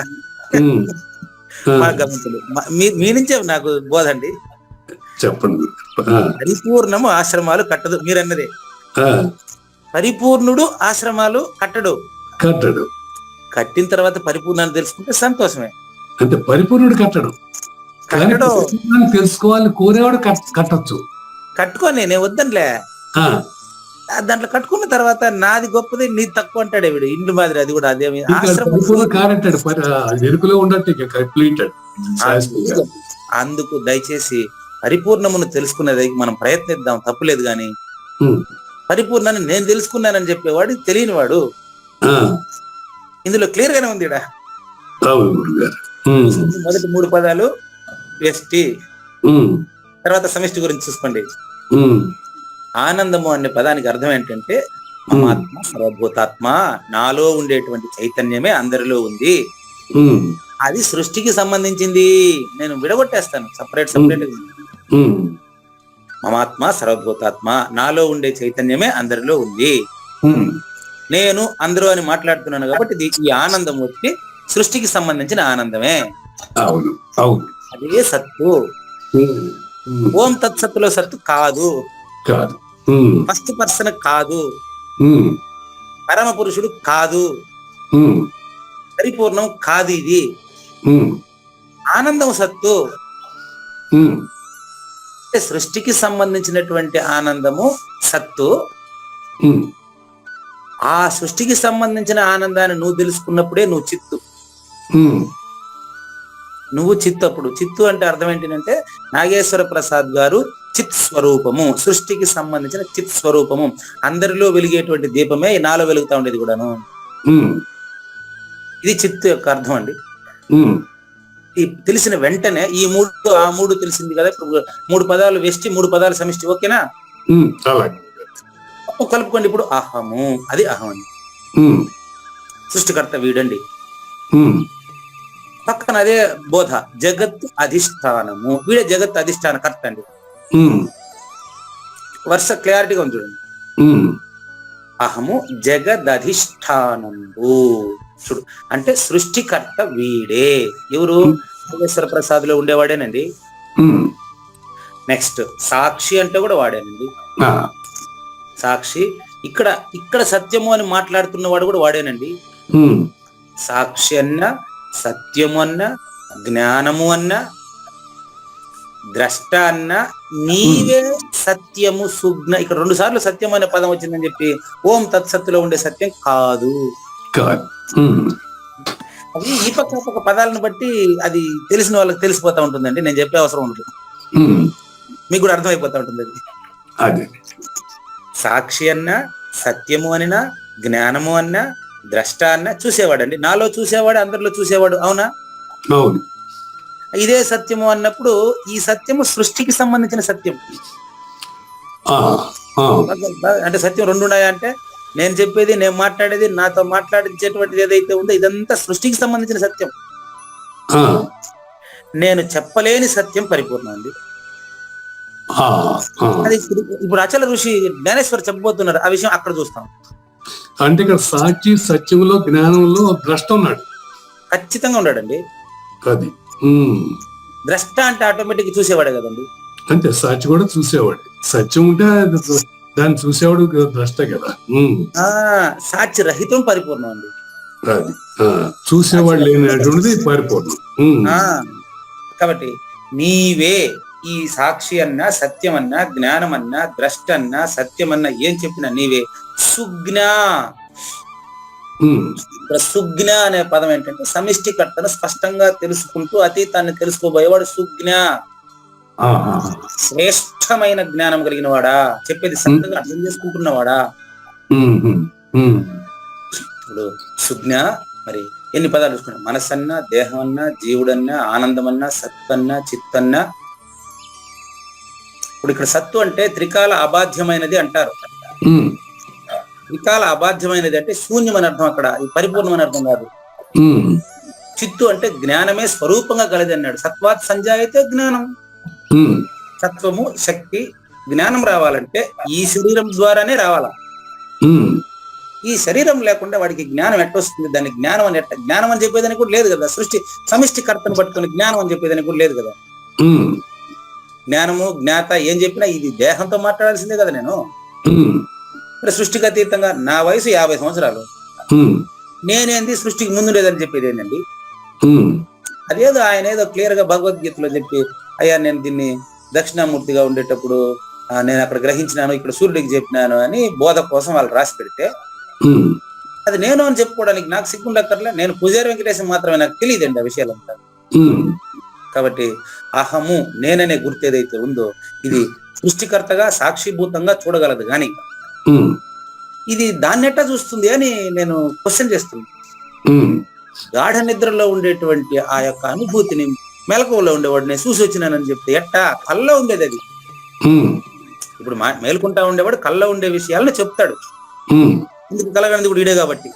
మీ నుంచే నాకు బోధండి, చెప్పండి. పరిపూర్ణము ఆశ్రమాలు కట్టదు మీరన్నదే. పరిపూర్ణుడు ఆశ్రమాలు కట్టడు. కట్టిన తర్వాత పరిపూర్ణాన్ని తెలుసుకుంటే సంతోషమే. అంటే పరిపూర్ణుడు కట్టడు, తెలుసుకోవాలని కోరేవాడు కట్టొచ్చు. కట్టుకొని నేను వద్దనులే, దాంట్లో కట్టుకున్న తర్వాత నాది గొప్పది నీది తక్కువ అంటాడు వీడు. ఇండ్లు మాదిరి అది కూడా అదేమి పరిపూర్ణ కారంటాడు. అది ఎరుకులో ఉండట్టు కంప్లీటెడ్. అందుకు దయచేసి పరిపూర్ణమును తెలుసుకునేది మనం ప్రయత్నిద్దాం, తప్పులేదు. గాని పరిపూర్ణాన్ని నేను తెలుసుకున్నానని చెప్పేవాడు తెలియని వాడు. ఇందులో క్లియర్ గానే ఉంది. మొదటి 3 పదాలు వ్యష్టి, తర్వాత సమిష్టి గురించి చూసుకోండి. ఆనందము అనే పదానికి అర్థం ఏంటంటే మమాత్మ సర్వభూతాత్మ, నాలో ఉండేటువంటి చైతన్యమే అందరిలో ఉంది. అది సృష్టికి సంబంధించింది. నేను విడగొట్టేస్తాను సపరేట్. మమాత్మ సర్వభూతాత్మ, నాలో ఉండే చైతన్యమే అందరిలో ఉంది. నేను అందరూ అని మాట్లాడుతున్నాను కాబట్టి ఈ ఆనందం వచ్చి సృష్టికి సంబంధించిన ఆనందమే. అదే సత్తు. ఓం తత్సత్తులో సత్తు కాదు, ఫస్ట్ పర్సన్ కాదు, పరమ పురుషుడు కాదు, పరిపూర్ణం కాదు. ఇది ఆనందం సత్తు. సృష్టికి సంబంధించినటువంటి ఆనందము సత్తు. ఆ సృష్టికి సంబంధించిన ఆనందాన్ని నువ్వు తెలుసుకున్నప్పుడే నువ్వు చిత్తు. నువ్వు చిత్తు. అప్పుడు చిత్తు అంటే అర్థం ఏంటంటే నాగేశ్వర ప్రసాద్ గారు చిత్ స్వరూపము, సృష్టికి సంబంధించిన చిత్ స్వరూపము. అందరిలో వెలిగేటువంటి దీపమే నాలో వెలుగుతా ఉండేది కూడాను. ఇది చిత్తు యొక్క అర్థం అండి. ఈ తెలిసిన వెంటనే ఈ 3 ఆ 3 తెలిసింది కదా. ఇప్పుడు 3 పదాలు వ్యష్టి, 3 పదాలు సమిష్టి. ఓకేనా? కలుపుకోండి. ఇప్పుడు అహము, అది అహం అండి. సృష్టికర్త వీడండి. పక్కన అదే బోధ, జగత్ అధిష్టానము, వీడే జగత్ అధిష్టాన కర్త అండి. వర్ష క్లారిటీగా ఉంది చూడండి. అహము జగదధిష్టానంబు. చూడు అంటే సృష్టికర్త వీడే. ఎవరు? నాగేశ్వర ప్రసాద్ లో ఉండేవాడేనండి. నెక్స్ట్ సాక్షి అంటే కూడా వాడేనండి. సాక్షి. ఇక్కడ సత్యము అని మాట్లాడుతున్నవాడు కూడా వాడేనండి. సాక్షి అన్న, సత్యము అన్న, జ్ఞానము అన్న, ద్రష్ట అన్న, నీవే సత్యము సుజ్ఞ. ఇక్కడ 2 సార్లు సత్యం అనే పదం వచ్చిందని చెప్పి ఓం తత్సత్తులో ఉండే సత్యం కాదు. అది ఈ పక్క పదాలను బట్టి అది తెలిసిన వాళ్ళకి తెలిసిపోతా ఉంటుందండి. నేను చెప్పే అవసరం ఉండదు, మీకు కూడా అర్థమైపోతా ఉంటుంది. అది సాక్షి అన్న, సత్యము అనినా, జ్ఞానము అన్న, ద్రష్ట అన్న చూసేవాడండి. నాలో చూసేవాడు, అందరిలో చూసేవాడు. అవునా? ఇదే సత్యము అన్నప్పుడు ఈ సత్యము సృష్టికి సంబంధించిన సత్యం. అంటే సత్యం 2 ఉన్నాయా అంటే నేను చెప్పేది, నేను మాట్లాడేది, నాతో మాట్లాడించేటువంటిది ఏదైతే ఉందో ఇదంతా సృష్టికి సంబంధించిన సత్యం. నేను చెప్పలేని సత్యం పరిపూర్ణం అండి. అది ఇప్పుడు అచల ఋషి జ్ఞానేశ్వర్ చెప్పబోతున్నారు. ఆ విషయం అక్కడ చూస్తాం. అంటే ఇక్కడ సాక్షి, సత్యంలో, జ్ఞానంలో ద్రష్ట ఉన్నాడు. ఖచ్చితంగా ఉన్నాడండి. అది ద్రష్ట అంటే ఆటోమేటిక్ చూసేవాడే కదండి. అంటే సాక్షి కూడా చూసేవాడు. సత్యం ఉంటే దాన్ని చూసేవాడు ద్రష్ట కదా. సాక్షి రహితం పరిపూర్ణం అండి. అది చూసేవాడు లేనటువంటిది పరిపూర్ణం. కాబట్టి నీవే ఈ సాక్షి అన్నా, సత్యం అన్నా, జ్ఞానం అన్నా, ద్రష్ట అన్నా, సత్యం అన్నా ఏం చెప్పినా నీవే. సుజ్ఞ. సుజ్ఞ అనే పదం ఏంటంటే సమిష్టికర్తను స్పష్టంగా తెలుసుకుంటూ అతీతాన్ని తెలుసుకోబోయేవాడు సుజ్ఞ. శ్రేష్టమైన జ్ఞానం కలిగిన వాడా, చెప్పేది సత్యంగా అర్థం చేసుకుంటున్నవాడా. ఇప్పుడు సుజ్ఞ మరి ఎన్ని పదాలు చూసుకున్నా, మనసన్నా, దేహం అన్నా, జీవుడన్నా, ఆనందమన్నా, సత్తన్నా, చిత్తన్నా. ఇప్పుడు ఇక్కడ సత్తు అంటే త్రికాల అబాధ్యమైనది అంటారు. త్రికాల అబాధ్యమైనది అంటే శూన్యం అని అర్థం. అక్కడ పరిపూర్ణమని అర్థం కాదు. చిత్తు అంటే జ్ఞానమే స్వరూపంగా కలది అన్నాడు. సత్వాత్ సంజాయతే జ్ఞానం. సత్వము, శక్తి, జ్ఞానం రావాలంటే ఈ శరీరం ద్వారానే రావాలా. ఈ శరీరం లేకుండా వాడికి జ్ఞానం ఎట్టొస్తుంది? దాన్ని జ్ఞానం అని జ్ఞానం అని చెప్పేదానికి కూడా లేదు కదా. సృష్టి సమిష్టికర్తను పట్టుకుని జ్ఞానం అని చెప్పేదానికి కూడా లేదు కదా. జ్ఞానము, జ్ఞాత ఏం చెప్పినా ఇది దేహంతో మాట్లాడాల్సిందే కదా. నేను సృష్టికి అతీతంగా నా వయసు 50 సంవత్సరాలు, నేనేంది సృష్టికి ముందు లేదని చెప్పేది ఏంటండి? అదేదో ఆయన ఏదో క్లియర్ గా భగవద్గీతలో చెప్పి, అయ్యా నేను దీన్ని దక్షిణామూర్తిగా ఉండేటప్పుడు నేను అక్కడ గ్రహించినాను, ఇక్కడ సూర్యుడికి చెప్పినాను అని బోధ కోసం వాళ్ళు రాసి పెడితే అది నేను అని చెప్పుకోవడానికి నాకు సిగ్గుండక్కర్లే. నేను పూజారి వెంకటేశం మాత్రమే, నాకు తెలియదండి ఆ విషయాలంతా. కాబట్టి అహము నేననే గుర్తు ఏదైతే ఉందో ఇది సృష్టికర్తగా సాక్షిభూతంగా చూడగలదు, కానీ ఇది దాన్ని ఎట్టా చూస్తుంది అని నేను క్వశ్చన్ చేస్తున్నాను. గాఢ నిద్రలో ఉండేటువంటి ఆ యొక్క అనుభూతిని మెలకువలో ఉండేవాడు నేను చూసి వచ్చినానని చెప్తే ఎట్టా? కల్లో ఉండేది అది. ఇప్పుడు మేలుకుంటా ఉండేవాడు కల్లో ఉండే విషయాలను చెప్తాడు, ఇందుకు కలగనిది కూడా ఇడే కాబట్టి.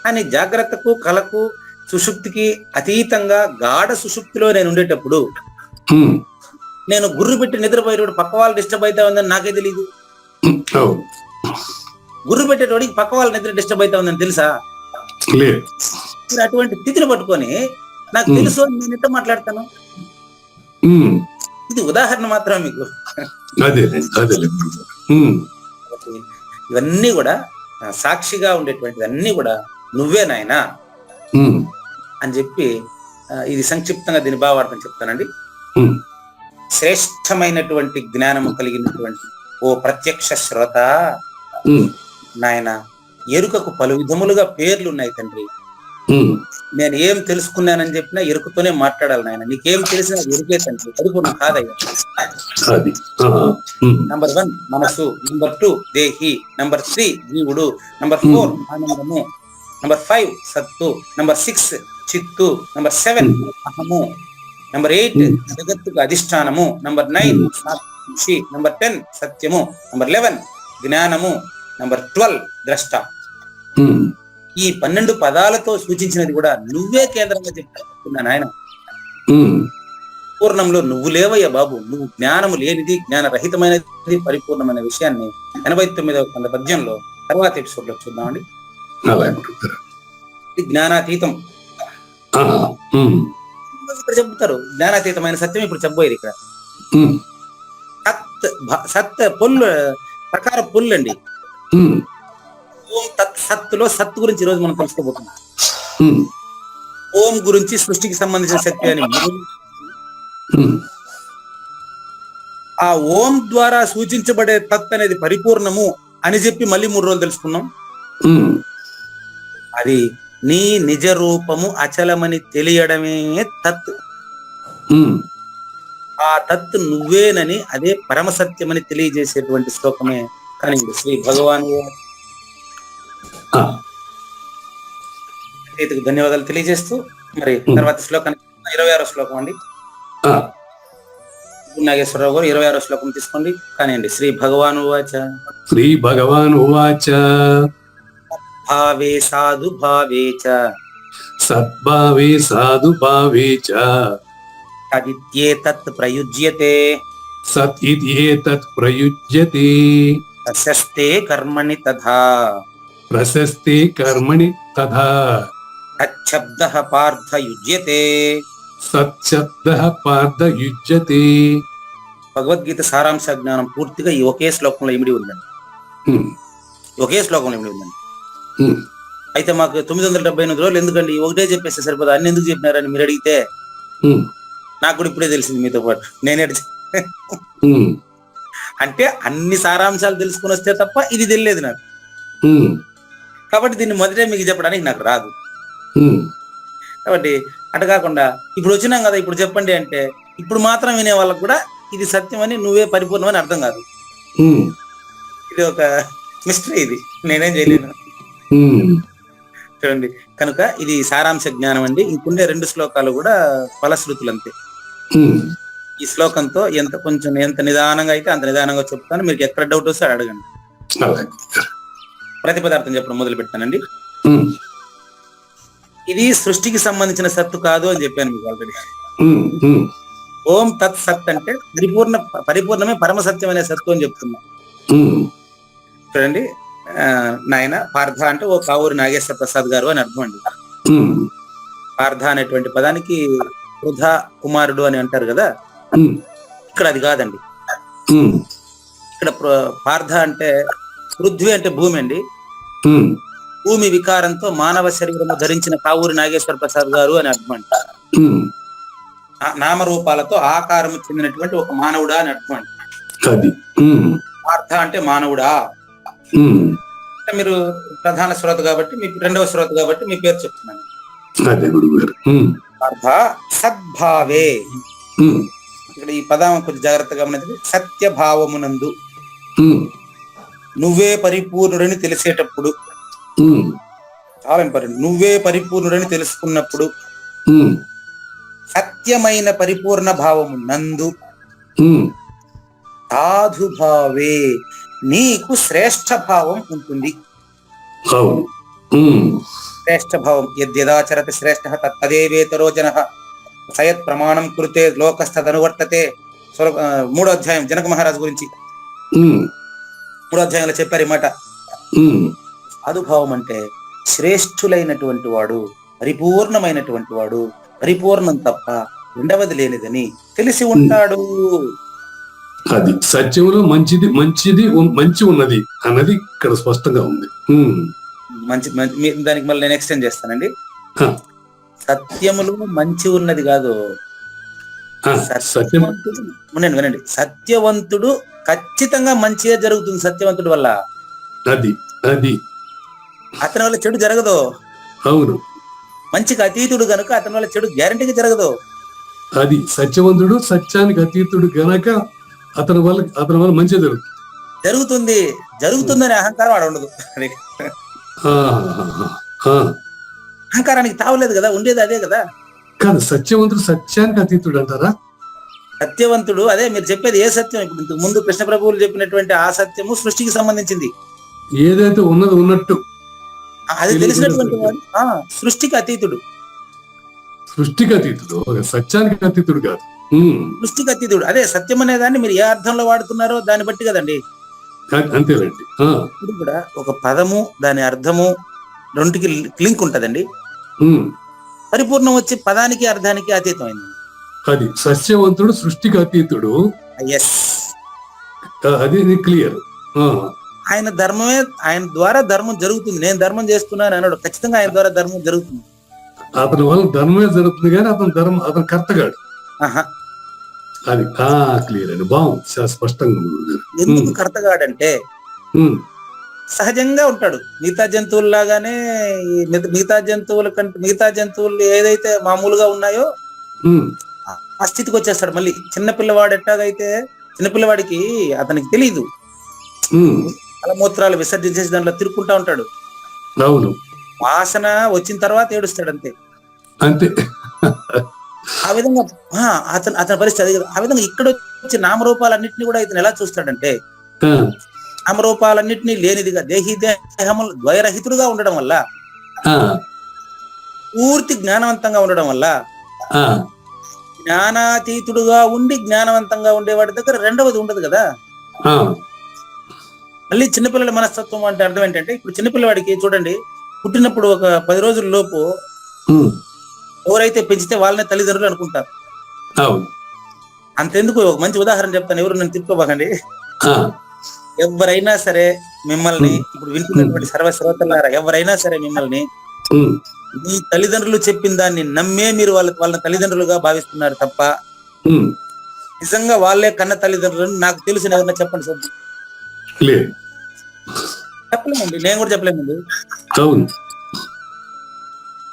కానీ జాగ్రత్తకు కలకు సుషుప్తికి అతీతంగా గాఢ సుషుప్తిలో నేను ఉండేటప్పుడు నేను గుర్రు పెట్టి నిద్రపోయేటప్పుడు పక్క వాళ్ళు డిస్టర్బ్ అవుతా ఉందని నాకే తెలియదు. గుర్రు పెట్టేటోడికి పక్క వాళ్ళ నిద్ర డిస్టర్బ్ అవుతా ఉందని తెలుసా? అటువంటి స్థితిని పట్టుకొని నాకు తెలుసు అని నేను ఎట్లా మాట్లాడతాను? ఇది ఉదాహరణ మాత్రమే మీకు. ఇవన్నీ కూడా సాక్షిగా ఉండేటువంటిది అన్ని కూడా నువ్వే నాయనా అని చెప్పి ఇది సంక్షిప్తంగా దీని భావార్థం చెప్తానండి. శ్రేష్టమైనటువంటి జ్ఞానము కలిగినటువంటి ఓ ప్రత్యక్ష శ్రోత నాయన, ఎరుకకు పలు విధములుగా పేర్లు ఉన్నాయి తండ్రి. నేను ఏం తెలుసుకున్నానని చెప్పినా ఎరుకతోనే మాట్లాడాలి నాయన. నీకేం తెలిసినా ఎరుకే తండ్రి, పరిపూర్ణం కాదయ్యా. నంబర్ 1 మనసు, నంబర్ 2 దేహి, నంబర్ 3 జీవుడు, నంబర్ 4 ఆనందము, నంబర్ 5 సత్తు, నంబర్ 6 చిత్తు, నంబర్ 7 అహము, నంబర్ 8 జగత్తుకు అధిష్టానము, నంబర్ 9 సాక్షి, నంబర్ 10 సత్యము, నంబర్ 11 జ్ఞానము, నంబర్ 12 ద్రష్ట. ఈ 12 పదాలతో సూచించినది కూడా నువ్వే కేంద్రంగా చెప్తున్నా నాయన. పూర్ణంలో నువ్వు లేవయ్యా బాబు, నువ్వు జ్ఞానము లేనిది, జ్ఞానరహితమైనది, పరిపూర్ణమైన విషయాన్ని 89వ పద్యంలో తర్వాత ఎపిసోడ్ లో చూద్దామండి. జ్ఞానాతీతం ఇక్కడ చెబుతారు, జ్ఞానాతీతమైన సత్యం ఇప్పుడు చెప్పబోయేది ఇక్కడ. సత్ పొల్లు ప్రకార పొల్లు అండి. ఓం తత్ సత్తులో సత్తు గురించి ఈరోజు మనం తెలుసుకోబోతున్నాం. ఓం గురించి సృష్టికి సంబంధించిన శక్తి అని, ఆ ఓం ద్వారా సూచించబడే తత్ అనేది పరిపూర్ణము అని చెప్పి మళ్ళీ 3 రోజులు తెలుసుకున్నాం. అది నీ నిజ రూపము అచలమని తెలియడమే తత్. ఆ తత్ నువ్వేనని, అదే పరమసత్యమని తెలియజేసేటువంటి శ్లోకమే కానీ శ్రీ భగవాను ధన్యవాదాలు తెలియజేస్తూ మరి తర్వాత శ్లోకానికి 26వ శ్లోకం అండి. నాగేశ్వరరావు గారు 26వ శ్లోకం తీసుకోండి. కానివ్వండి. శ్రీ భగవాను వాచ, శ్రీ భగవాను వాచ, భావే సాధు భావే చ, సద్భావే సాధు భావే చ, తదిత్యేతత్ ప్రయుజ్యతే, సత్ ఇత్యేతత్ ప్రయుజ్యతే, ప్రశస్తే కర్మణి తథా, ప్రశస్తే కర్మణి తథా, తచ్చబ్దః పార్థ యుజ్యతే, సచ్చబ్దః పార్థ యుజ్యతే. భగవద్గీత సారాంశ జ్ఞానం పూర్తిగా ఈ ఒకే శ్లోకంలో ఇమిడి ఉందండి. ఒకే శ్లోకంలో ఇమిడి ఉందండి. అయితే మాకు 978 రోజులు ఎందుకండి ఒకటే చెప్పేస్తే సరిపోదు, అన్ని ఎందుకు చెప్పినారని మీరు అడిగితే నాకు కూడా ఇప్పుడే తెలిసింది మీతో పాటు. నేనే అంటే అన్ని సారాంశాలు తెలుసుకుని వస్తే తప్ప ఇది తెలియదు నాకు. కాబట్టి దీన్ని మొదటే మీకు చెప్పడానికి నాకు రాదు. కాబట్టి అటు కాకుండా ఇప్పుడు వచ్చినాం కదా, ఇప్పుడు చెప్పండి అంటే ఇప్పుడు మాత్రం వినే వాళ్ళకు కూడా ఇది సత్యం అని, నువ్వే పరిపూర్ణం అని అర్థం కాదు. ఇది ఒక మిస్టరీ, ఇది నేనేం చేయలేను చూడండి. కనుక ఇది సారాంశ జ్ఞానం అండి. ఇంకుండే 2 శ్లోకాలు కూడా ఫలశ్రుతులు అంతే. ఈ శ్లోకంతో ఎంత నిదానంగా అయితే అంత నిదానంగా చెప్తాను. మీకు ఎక్కడ డౌట్ వస్తే అడగండి. ప్రతిపదార్థం చెప్పడం మొదలు పెడతానండి. ఇది సృష్టికి సంబంధించిన సత్తు కాదు అని చెప్పాను మీకు ఆల్రెడీ. ఓం తత్ సత్ అంటే పరిపూర్ణమే పరమ సత్యం అనే సత్తు అని చెప్తున్నా. చూడండి నాయన, పార్థ అంటే ఓ కావూరి నాగేశ్వర ప్రసాద్ గారు అని అర్థం అండి. పార్థ అనేటువంటి పదానికి వృధా కుమారుడు అని అంటారు కదా, ఇక్కడ అది కాదండి. ఇక్కడ పార్థ అంటే పృథ్వీ అంటే భూమి అండి. భూమి వికారంతో మానవ శరీరము ధరించిన కావూరి నాగేశ్వర ప్రసాద్ గారు అని అర్థం అంట. నామరూపాలతో ఆకారము చెందినటువంటి ఒక మానవుడా అని అర్థం అంట. అది పార్థ అంటే మానవుడా. అంటే మీరు ప్రధాన శ్రోత కాబట్టి, మీ రెండవ శ్రోత కాబట్టి మీ పేరు చెప్తున్నాను. అదే గురువు గారు. పార్థ సద్భావే. ఇక్కడ ఈ పదం కొంచెం జాగ్రత్తగా గమనించండి. సత్యభావమునందు నువ్వే పరిపూర్ణుడని తెలిసేటప్పుడు, చాలా ఇంపార్టెంట్, నువ్వే పరిపూర్ణుడని తెలుసుకున్నప్పుడు సత్యమైన పరిపూర్ణ భావము నందు సాధుభావే నీకు శ్రేష్ఠ భావం ఉంటుంది. శ్రేష్ఠ భావం యద్యదాచరతి శ్రేష్ఠ తదేవేతరో జనః సయత్ ప్రమాణం కృతే లోకస్తదనువర్తతే. 3వ అధ్యాయం జనక మహారాజు గురించి 3వ అధ్యాయంలో చెప్పారు ఈ మాట. సాధుభావం అంటే శ్రేష్ఠులైనటువంటి వాడు, పరిపూర్ణమైనటువంటి వాడు, పరిపూర్ణం తప్ప రెండవది లేనిదని తెలిసి ఉంటాడు. అది సత్యంలో మంచి ఉన్నది అన్నది ఇక్కడ స్పష్టంగా ఉంది. మంచి దానికి మళ్ళీ నేను ఎక్స్టెండ్ చేస్తానండి. సత్యములు మంచి ఉన్నది కాదు, వినండి. సత్యవంతుడు ఖచ్చితంగా మంచిగా జరుగుతుంది సత్యవంతుడి వల్ల. అది అది అతని వల్ల చెడు జరగదు. అవును, మంచికి అతీతుడు గనుక అతని వల్ల చెడు గ్యారంటీగా జరగదు. అది సత్యవంతుడు, సత్యానికి అతీతుడు గనక అతని వల్ల మంచి జరుగుతుంది. జరుగుతుందనే అహంకారం ఆడ ఉండదు. అహంకారానికి తావలేదు కదా, ఉండేది అదే కదా. కాదు, సత్యవంతుడు సత్యానికి అతీతుడు అంటారా? సత్యవంతుడు అదే మీరు చెప్పేది. ఏ సత్యం? ఇప్పుడు ఇంతకు ముందు కృష్ణ ప్రభువులు చెప్పినటువంటి ఆ సత్యము సృష్టికి సంబంధించింది. ఏదైతే ఉన్నది ఉన్నట్టు అది తెలిసినటువంటి వాడు సృష్టికి అతీతుడు. సృష్టికి అతీతుడు, సత్యానికి అతీతుడు కాదు. సృష్టికి అతీతుడు. అదే సత్యం అనే దాన్ని మీరు ఏ అర్థంలో వాడుతున్నారో దాన్ని బట్టి కదండి. అంతేనండి. ఇప్పుడు కూడా ఒక పదము దాని అర్థము రెండుకి లింక్ ఉంటదండి. పరిపూర్ణం వచ్చి పదానికి అర్థానికి అతీతమైంది. అది సత్యవంతుడు సృష్టికి అతీతుడు. అది క్లియర్. ఆయన ధర్మమే, ఆయన ద్వారా ధర్మం జరుగుతుంది. నేను ధర్మం చేస్తున్నాను అన్నాడు, ఖచ్చితంగా ఆయన ద్వారా ధర్మం జరుగుతుంది. అతని వల్ల ధర్మమే జరుగుతుంది కానీ అతను కర్తగాడు. అది క్లియర్ అండి, బాగుంది, స్పష్టంగా. ఎందుకు కర్తగాడంటే సహజంగా ఉంటాడు. మిగతా జంతువుల్లాగానే మిగతా జంతువులు ఏదైతే మామూలుగా ఉన్నాయో ఆ స్థితికి వచ్చేస్తాడు. మళ్ళీ చిన్నపిల్లవాడు ఎట్టాగైతే, చిన్నపిల్లవాడికి అతనికి తెలియదు, మలమూత్రాలు విసర్జించేసి దాంట్లో తిరుక్కుంటా ఉంటాడు. అవును, వాసన వచ్చిన తర్వాత ఏడుస్తాడు, అంతే. ఆ విధంగా అతని పరిస్థితి. ఆ విధంగా ఇక్కడ వచ్చే నామరూపాలన్నింటినీ కూడా ఇతను ఎలా చూస్తాడంటే, నామరూపాలన్నింటినీ లేనిదిగా దేహములు ద్వయరహితుడుగా ఉండడం వల్ల, పూర్తి జ్ఞానవంతంగా ఉండడం వల్ల, జ్ఞానాతీతుడుగా ఉండి జ్ఞానవంతంగా ఉండేవాడి దగ్గర రెండవది ఉండదు కదా. మళ్ళీ చిన్నపిల్లల మనస్తత్వం అంటే అర్థం ఏంటంటే, ఇప్పుడు చిన్నపిల్లవాడికి చూడండి, పుట్టినప్పుడు ఒక 10 రోజుల లోపు ఎవరైతే పెంచితే వాళ్ళనే తల్లిదండ్రులు అనుకుంటారు. అంతెందుకు, ఒక మంచి ఉదాహరణ చెప్తాను, ఎవరు నన్ను తిప్పుకోబాకండి. ఎవరైనా సరే మిమ్మల్ని, ఇప్పుడు వింటున్నటువంటి సర్వశ్రోతలారా, ఎవరైనా సరే మిమ్మల్ని మీ తల్లిదండ్రులు చెప్పిన దాన్ని నమ్మే మీరు వాళ్ళ తల్లిదండ్రులుగా భావిస్తున్నారు తప్ప నిజంగా వాళ్ళే కన్న తల్లిదండ్రులను నాకు తెలిసిన ఎవరన్నా చెప్పండి సార్. చెప్పలేమండి, నేను కూడా చెప్పలేమండి.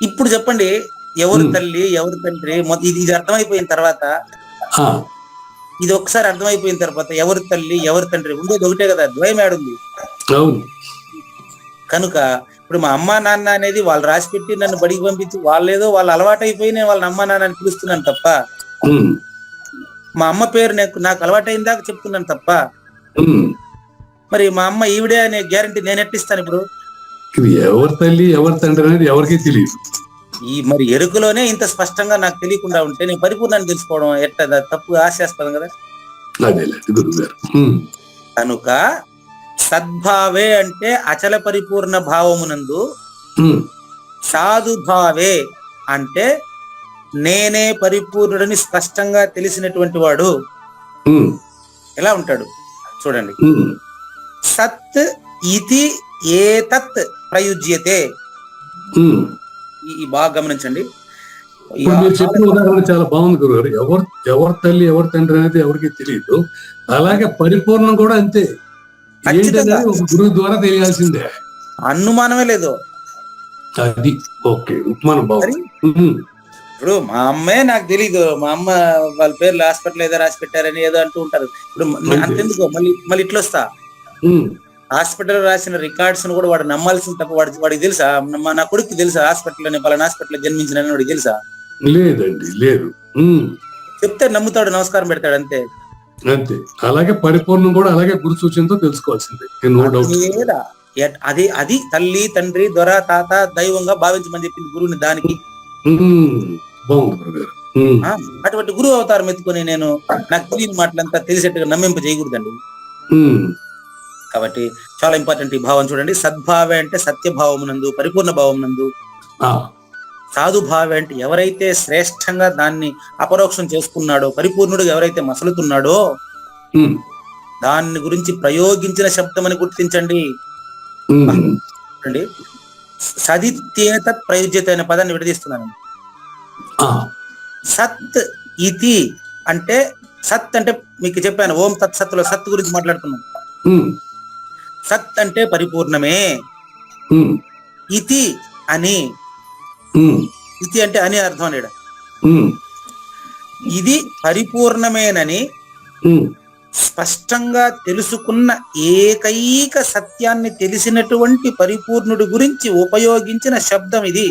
ఇప్పుడు చెప్పండి, ఎవరు తల్లి ఎవరు తండ్రి, ఇది అర్థమైపోయిన తర్వాత, ఇది ఒకసారి అర్థమైపోయిన తర్వాత ఎవరు తల్లి ఎవరు తండ్రి ఉండేది ఒకటే కదా, ద్వయం ఏడుంది. కనుక ఇప్పుడు మా అమ్మా నాన్న అనేది వాళ్ళు రాసి పెట్టి నన్ను బడికి పంపించి వాళ్ళేదో వాళ్ళు అలవాటు అయిపోయి నేను వాళ్ళని అమ్మా నాన్న అని పిలుస్తున్నాను తప్ప, మా అమ్మ పేరు నాకు అలవాటైందాక చెప్తున్నాను తప్ప, మరి మా అమ్మ ఈవిడే అనే గ్యారంటీ నేను ఎట్టిస్తాను? ఇప్పుడు ఎవరు తల్లి ఎవరు తండ్రి అనేది ఎవరికి తెలియదు. మరి ఎరుకలోనే ఇంత స్పష్టంగా నాకు తెలియకుండా ఉంటే నేను పరిపూర్ణాన్ని తెలుసుకోవడం ఎట్లా తప్పు, ఆశాస్పదం కదా. కనుక సద్భావే అంటే అచల పరిపూర్ణ భావమునందు, సాధుభావే అంటే నేనే పరిపూర్ణుడని స్పష్టంగా తెలిసినటువంటి వాడు ఎలా ఉంటాడు చూడండి. సత్ ఇతి ఏతత్ ప్రయుజ్యతే. ఈ బాగా గమనించండి. ఇప్పుడు మీరు చెప్పిన ఉదాహరణ చాలా బాగుంది గురుగారు. ఎవరి తల్లి ఎవరి తండ్రి అనేది ఎవరికి తెలియదు. అలాగే పరిపూర్ణం కూడా అంతే. ఏంటనేది ఒక గురువు ద్వారా తెలియాల్సిందే, అనుమానమే లేదు. అది ఓకే, ఉపమానం బాగుంది. ఇప్పుడు మా అమ్మే నాకు తెలీదు, మా అమ్మ వాళ్ళ పేర్లు హాస్పిటల్ ఏదో రాసి పెట్టారని ఏదో అంటూ ఉంటారు. ఇప్పుడు అంతెందుకు, మళ్ళీ ఇట్లా వస్తా, హాస్పిటల్ రాసిన రికార్డ్స్ కూడా వాడు నమ్మాల్సింది తప్ప వాడికి తెలుసా, నా కొడుకు తెలుసా హాస్పిటల్ అని, పలానా హాస్పిటల్ జన్మించిన వాడికి తెలుసా? లేదండి, లేదు. చెప్తే నమ్ముతాడు, నమస్కారం పెడతాడు, అంతే. అంతే. అలాగే పరిపూర్ణం కూడా అలాగే గురు సూచనతో తెలుసుకోవాల్సిందే, నో డౌట్. అది తల్లి తండ్రి దొర తాత దైవంగా భావించమని చెప్పింది గురువుని. దానికి బాగుంది గురుగారు. అటువంటి గురువు అవతారం ఎత్తుకొని నేను నాకు తెలియని మాటలంతా తెలిసేట్టుగా నమ్మింప చేయకూడదండి. కాబట్టి చాలా ఇంపార్టెంట్ ఈ భావం చూడండి. సద్భావే అంటే సత్యభావమునందు, పరిపూర్ణ భావమునందు. సాధుభావే అంటే ఎవరైతే శ్రేష్టంగా దాన్ని అపరోక్షం చేసుకున్నాడో, పరిపూర్ణుడు ఎవరైతే మసలుతున్నాడో దాన్ని గురించి ప్రయోగించిన శబ్దం అని గుర్తించండి. సదిత్యేత ప్రయుజ్యత అనే పదాన్ని విడదీస్తున్నాను. సత్ ఇతి అంటే, సత్ అంటే మీకు చెప్పాను, ఓం తత్ సత్తులో సత్ గురించి మాట్లాడుతున్నాం. సత్ అంటే పరిపూర్ణమే, ఇతి అని, ఇతి అంటే అని అర్థం అనేడ. ఇది పరిపూర్ణమేనని స్పష్టంగా తెలుసుకున్న ఏకైక సత్యాన్ని తెలిసినటువంటి పరిపూర్ణుడి గురించి ఉపయోగించిన శబ్దం ఇది.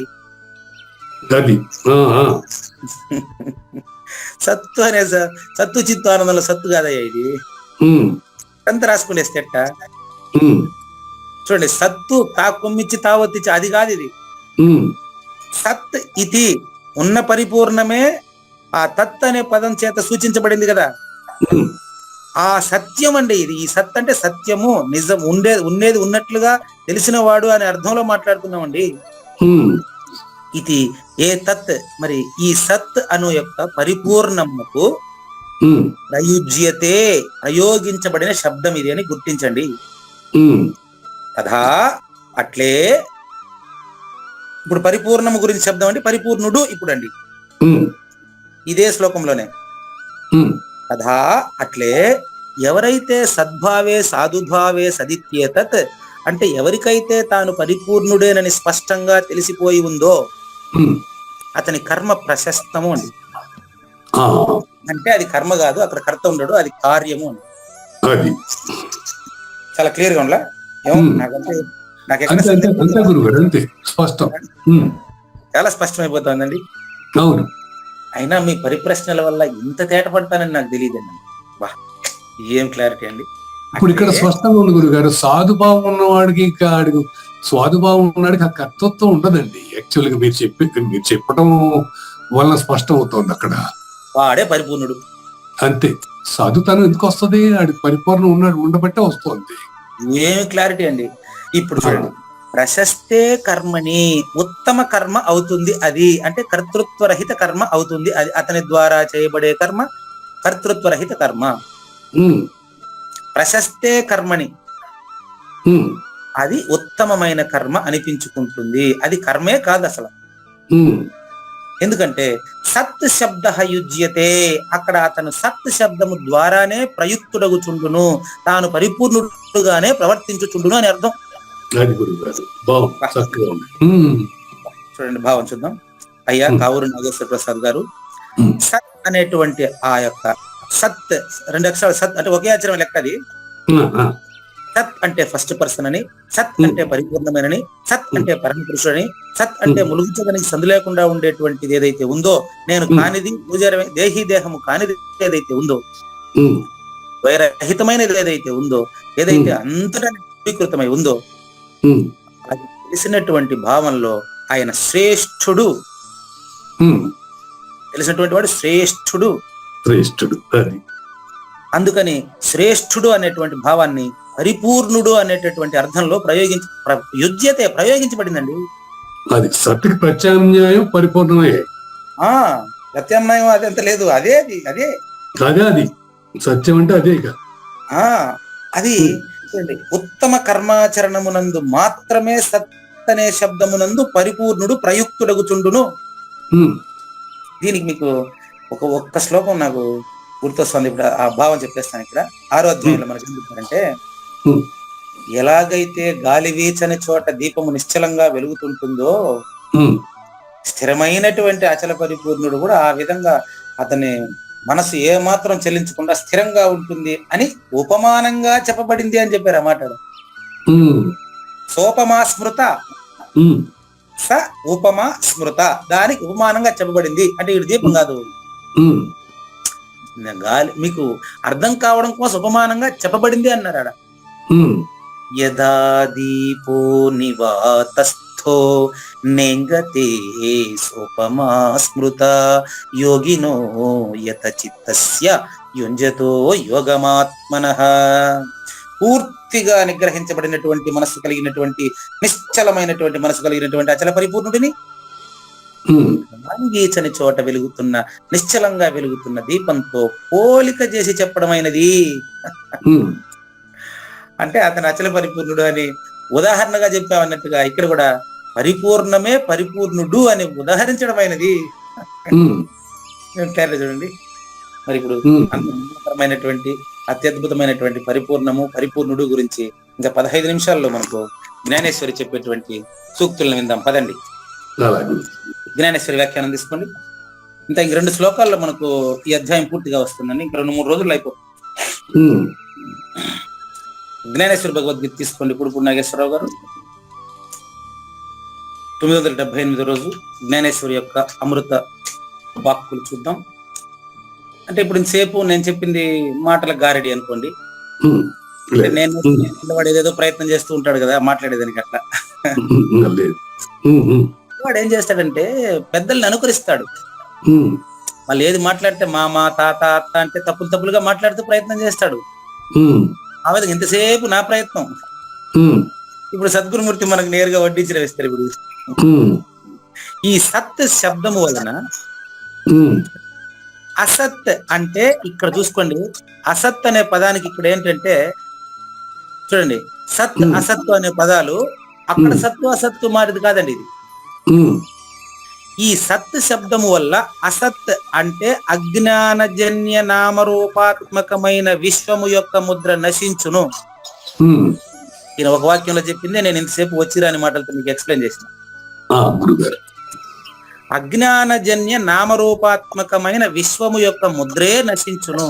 సత్తు అనే సత్తు చిత్తు ఆనందంలో సత్తు కాదయ్యా ఇది. అంత రాసుకునేస్తే చూడండి, సత్తు తా కొమ్మిచ్చి తావొత్తిచ్చి అది కాదు ఇది. సత్ ఇది ఉన్న పరిపూర్ణమే ఆ తత్ అనే పదం చేత సూచించబడింది కదా, ఆ సత్యం అండి ఇది. ఈ సత్ అంటే సత్యము, నిజం, ఉండేది ఉన్నట్లుగా తెలిసిన వాడు అనే అర్థంలో మాట్లాడుతున్నామండి. ఇది ఏ తత్, మరి ఈ సత్ అను యొక్క పరిపూర్ణముకు ప్రయుజ్యతే ప్రయోగించబడిన శబ్దం ఇది అని గుర్తించండి. తథా అట్లే, ఇప్పుడు పరిపూర్ణము గురించి శబ్దం అంటే పరిపూర్ణుడు. ఇప్పుడు అండి ఇదే శ్లోకంలోనే తథా అట్లే ఎవరైతే సద్భావే సాధుభావే సదిత్యేతత్ అంటే ఎవరికైతే తాను పరిపూర్ణుడేనని స్పష్టంగా తెలిసిపోయి ఉందో అతని కర్మ ప్రశస్తము అండి. అంటే అది కర్మ కాదు, అక్కడ కర్త ఉండడు, అది కార్యము అండి. చాలా క్లియర్ గా ఉండలా? చాలా స్పష్టమైపోతుందండి. అవును. అయినా మీ పరిప్రశ్నల వల్ల ఇంత తేట పడతానని నాకు తెలియదండి. వా, ఏం క్లారిటీ అండి. ఇప్పుడు ఇక్కడ స్పష్టంగా ఉంది గురుగారు, సాధుభావం ఉన్నవాడికి స్వాధుభావం ఉన్నవాడికి ఆ కర్తృత్వం ఉండదండి. యాక్చువల్ గా మీరు చెప్పడం వలన స్పష్టం అవుతుంది అక్కడ. వాడే పరిపూర్ణుడు అంతే. సాధుతనం ఎందుకు వస్తుంది? ఆడి పరిపూర్ణం ఉండబట్టే వస్తుంది. ఏమి క్లారిటీ అండి. ఇప్పుడు చూడండి, ప్రశస్తే కర్మని ఉత్తమ కర్మ అవుతుంది అది, అంటే కర్తృత్వరహిత కర్మ అవుతుంది అది. అతని ద్వారా చేయబడే కర్మ కర్తృత్వరహిత కర్మ. ప్రశస్తే కర్మని అది ఉత్తమమైన కర్మ అనిపించుకుంటుంది. అది కర్మే కాదు అసలు. ఎందుకంటే సత్ శబ్ద యుజ్యతే, అక్కడ అతను సత్ శబ్దము ద్వారానే ప్రయుక్తుడగుచుండును, తాను పరిపూర్ణుడుగానే ప్రవర్తించుచుండును అని అర్థం. చూడండి భావం చూద్దాం. అయ్యా కావూరు నాగేశ్వర ప్రసాద్ గారు, సత్ అనేటువంటి ఆ యొక్క సత్, 2 అక్షరాలు సత్ అంటే ఒకే అక్షరం లెక్క. అది సత్ అంటే ఫస్ట్ పర్సన్ అని, సత్ అంటే పరిపూర్ణమైనని, సత్ అంటే పరమ పురుషుడని, సత్ అంటే ములుగుచడానికి సందు లేకుండా ఉండేటువంటిది ఏదైతే ఉందో, నేను కానిది దేహీ దేహము కానిది ఏదైతే ఉందో, వైరహితమైనది ఏదైతే ఉందో, ఏదైతే అంతటా స్వీకృతమై ఉందో, అది తెలిసినటువంటి భావంలో ఆయన శ్రేష్ఠుడు. తెలిసినటువంటి వాడు శ్రేష్ఠుడు. అందుకని శ్రేష్ఠుడు అనేటువంటి భావాన్ని పరిపూర్ణుడు అనేటటువంటి అర్థంలో ప్రయోగించబడిందండి. అది సత్యకి ప్రత్యామ్నాయం పరిపూర్ణమే. ప్రత్యామ్నాయం అది అంత లేదు, అదే అది అదే అది సత్యం అంటే అదే. అది ఉత్తమ కర్మాచరణమునందు మాత్రమే సత్ అనే శబ్దమునందు పరిపూర్ణుడు ప్రయుక్తుడగుచుండును. దీనికి మీకు ఒక్క శ్లోకం నాకు గుర్తొస్తుంది. ఇప్పుడు ఆ భావం చెప్పేస్తాను. ఇక్కడ 6వ అధ్యాయంలో మనకి ఏం చెప్పారంటే, ఎలాగైతే గాలి వీచని చోట దీపము నిశ్చలంగా వెలుగుతుంటుందో స్థిరమైనటువంటి అచల పరిపూర్ణుడు కూడా ఆ విధంగా అతని మనసు ఏ మాత్రం చెల్లించకుండా స్థిరంగా ఉంటుంది అని ఉపమానంగా చెప్పబడింది అని చెప్పారు ఆ మాట. సోపమా స్మృత స ఉపమా స్మృత, దానికి ఉపమానంగా చెప్పబడింది. అంటే ఇది దీపం కాదు, గాలి మీకు అర్థం కావడం కోసం ఉపమానంగా చెప్పబడింది అన్నారు ఆడ. యదా దీపో నివాతస్థో నెంగతే సోపమా స్మృత యోగినో యత చిత్తస్య యుంజతో యోగమాత్మనః. పూర్తిగా నిగ్రహించబడినటువంటి మనస్సు కలిగినటువంటి, నిశ్చలమైనటువంటి మనసు కలిగినటువంటి అచల పరిపూర్ణుడిని గీచని చోట వెలుగుతున్న, నిశ్చలంగా వెలుగుతున్న దీపంతో పోలిక చేసి చెప్పడమైనది. అంటే అతను అచల పరిపూర్ణుడు అని ఉదాహరణగా చెప్పామన్నట్టుగా ఇక్కడ కూడా పరిపూర్ణమే పరిపూర్ణుడు అని ఉదాహరించడమైనది. క్లియర్గా చూడండి. మరి ఇప్పుడు అద్భుతమైనటువంటి, అత్యద్భుతమైనటువంటి పరిపూర్ణము, పరిపూర్ణుడు గురించి ఇంకా 15 నిమిషాల్లో మనకు జ్ఞానేశ్వరి చెప్పేటువంటి సూక్తులను విందాం. పదండి, జ్ఞానేశ్వరి వ్యాఖ్యానం తీసుకోండి. ఇంత ఇంక 2 శ్లోకాల్లో మనకు ఈ అధ్యాయం పూర్తిగా వస్తుందండి. ఇంక 2-3 రోజుల్లో అయిపోతుంది. జ్ఞానేశ్వరి భగవద్గీత తీసుకోండి. ఇప్పుడు నాగేశ్వరరావు గారు 978 రోజు జ్ఞానేశ్వరి యొక్క అమృత వాక్కులు చూద్దాం. అంటే ఇప్పుడు ఇంతసేపు నేను చెప్పింది మాటల గారడి అనుకోండి. నేను వాడు ఏదేదో ప్రయత్నం చేస్తూ ఉంటాడు కదా మాట్లాడేదానికి. అట్లా వాడు ఏం చేస్తాడంటే పెద్దల్ని అనుకరిస్తాడు. వాళ్ళు ఏది మాట్లాడితే మామ, తాత, అత్త అంటే తప్పులుగా మాట్లాడుతూ ప్రయత్నం చేస్తాడు. ఆ విధంగా ఇంతసేపు నా ప్రయత్నం. ఇప్పుడు సద్గురుమూర్తి మనకు నేరుగా వడ్డించిన వేస్తారు. ఇప్పుడు ఈ సత్ శబ్దము వలన అసత్ అంటే ఇక్కడ చూసుకోండి, అసత్ అనే పదానికి ఇక్కడ ఏంటంటే చూడండి, సత్ అసత్తు అనే పదాలు అక్కడ సత్తు అసత్తు మారిది కాదండి. ఇది ఈ సత్ శబ్దము వల్ల అసత్ అంటే అజ్ఞానజన్య నామరూపాత్మకమైన విశ్వము యొక్క ముద్ర నశించును. ఈయన ఒక వాక్యంలో చెప్పింది నేను ఇంతసేపు వచ్చిరాని మాటలతో మీకు ఎక్స్ప్లెయిన్ చేసిన. అజ్ఞానజన్య నామరూపాత్మకమైన విశ్వము యొక్క ముద్రే నశించును.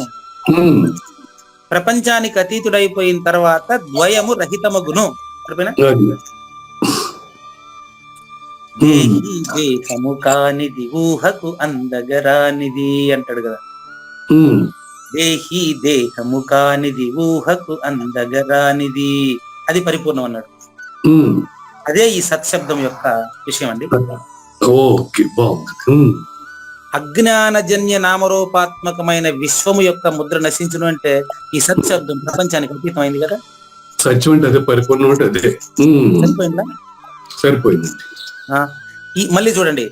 ప్రపంచానికి అతీతుడైపోయిన తర్వాత ద్వయము రహితమగును. దేహము కానిది ఊహకు అందగరానిది అంటాడు కదా. దేహము కానిది ఊహకు అందగరానిది, అది పరిపూర్ణం అన్నాడు. అదే ఈ సత్శబ్దం యొక్క విషయం అండి. అజ్ఞానజన్య నామరూపాత్మకమైన విశ్వము యొక్క ముద్ర నశించును అంటే ఈ సత్శబ్దం ప్రపంచానికి అతీతమైంది కదా. సత్యం అంటే అదే, పరిపూర్ణం అంటే అదే. సరిపోయిందా? సరిపోయింది. మళ్ళీ చూడండి,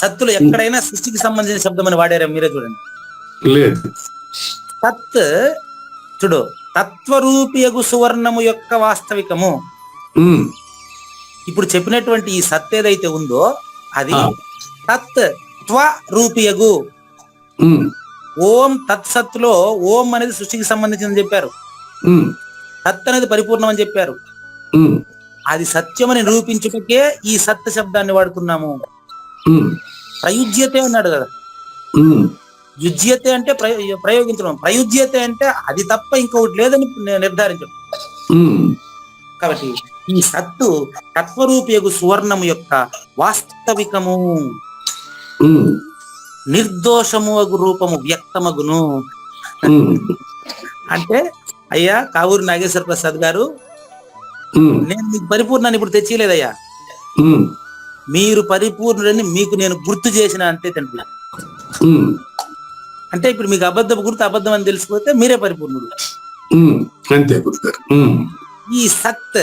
సత్తులు ఎక్కడైనా సృష్టికి సంబంధించిన శబ్దం అని వాడారా? మీరే చూడండి. లేదు. సత్ చూడు, తత్వరూపియగు సువర్ణము యొక్క వాస్తవికము. ఇప్పుడు చెప్పినటువంటి ఈ సత్ ఏదైతే ఉందో అది తత్ త్వరూపియగు. ఓం తత్సత్తులో ఓం అనేది సృష్టికి సంబంధించిందని చెప్పారు. తత్ అనేది పరిపూర్ణం అని చెప్పారు. అది సత్యమని నిరూపించుటకే ఈ సత్య శబ్దాన్ని వాడుతున్నాము. ప్రయుజ్యతే అన్నాడు కదా. యుజ్యతే అంటే ప్రయోగించడం, ప్రయుజ్యతే అంటే అది తప్ప ఇంకొకటి లేదని నిర్ధారించడం. కాబట్టి ఈ సత్తు తత్వరూపియగు సువర్ణము యొక్క వాస్తవికము, నిర్దోషము అగు రూపము వ్యక్తమగును. అంటే అయ్యా కావూరి నాగేశ్వర ప్రసాద్ గారు, నేను మీకు పరిపూర్ణాన్ని ఇప్పుడు తెచ్చిలేదయ్యా, మీరు పరిపూర్ణుడని మీకు నేను గుర్తు చేసిన అంతే తండ్రి. అంటే ఇప్పుడు మీకు అబద్ధపు గుర్తు అబద్ధం అని తెలిసిపోతే మీరే పరిపూర్ణుడు. అంతే. ఈ సత్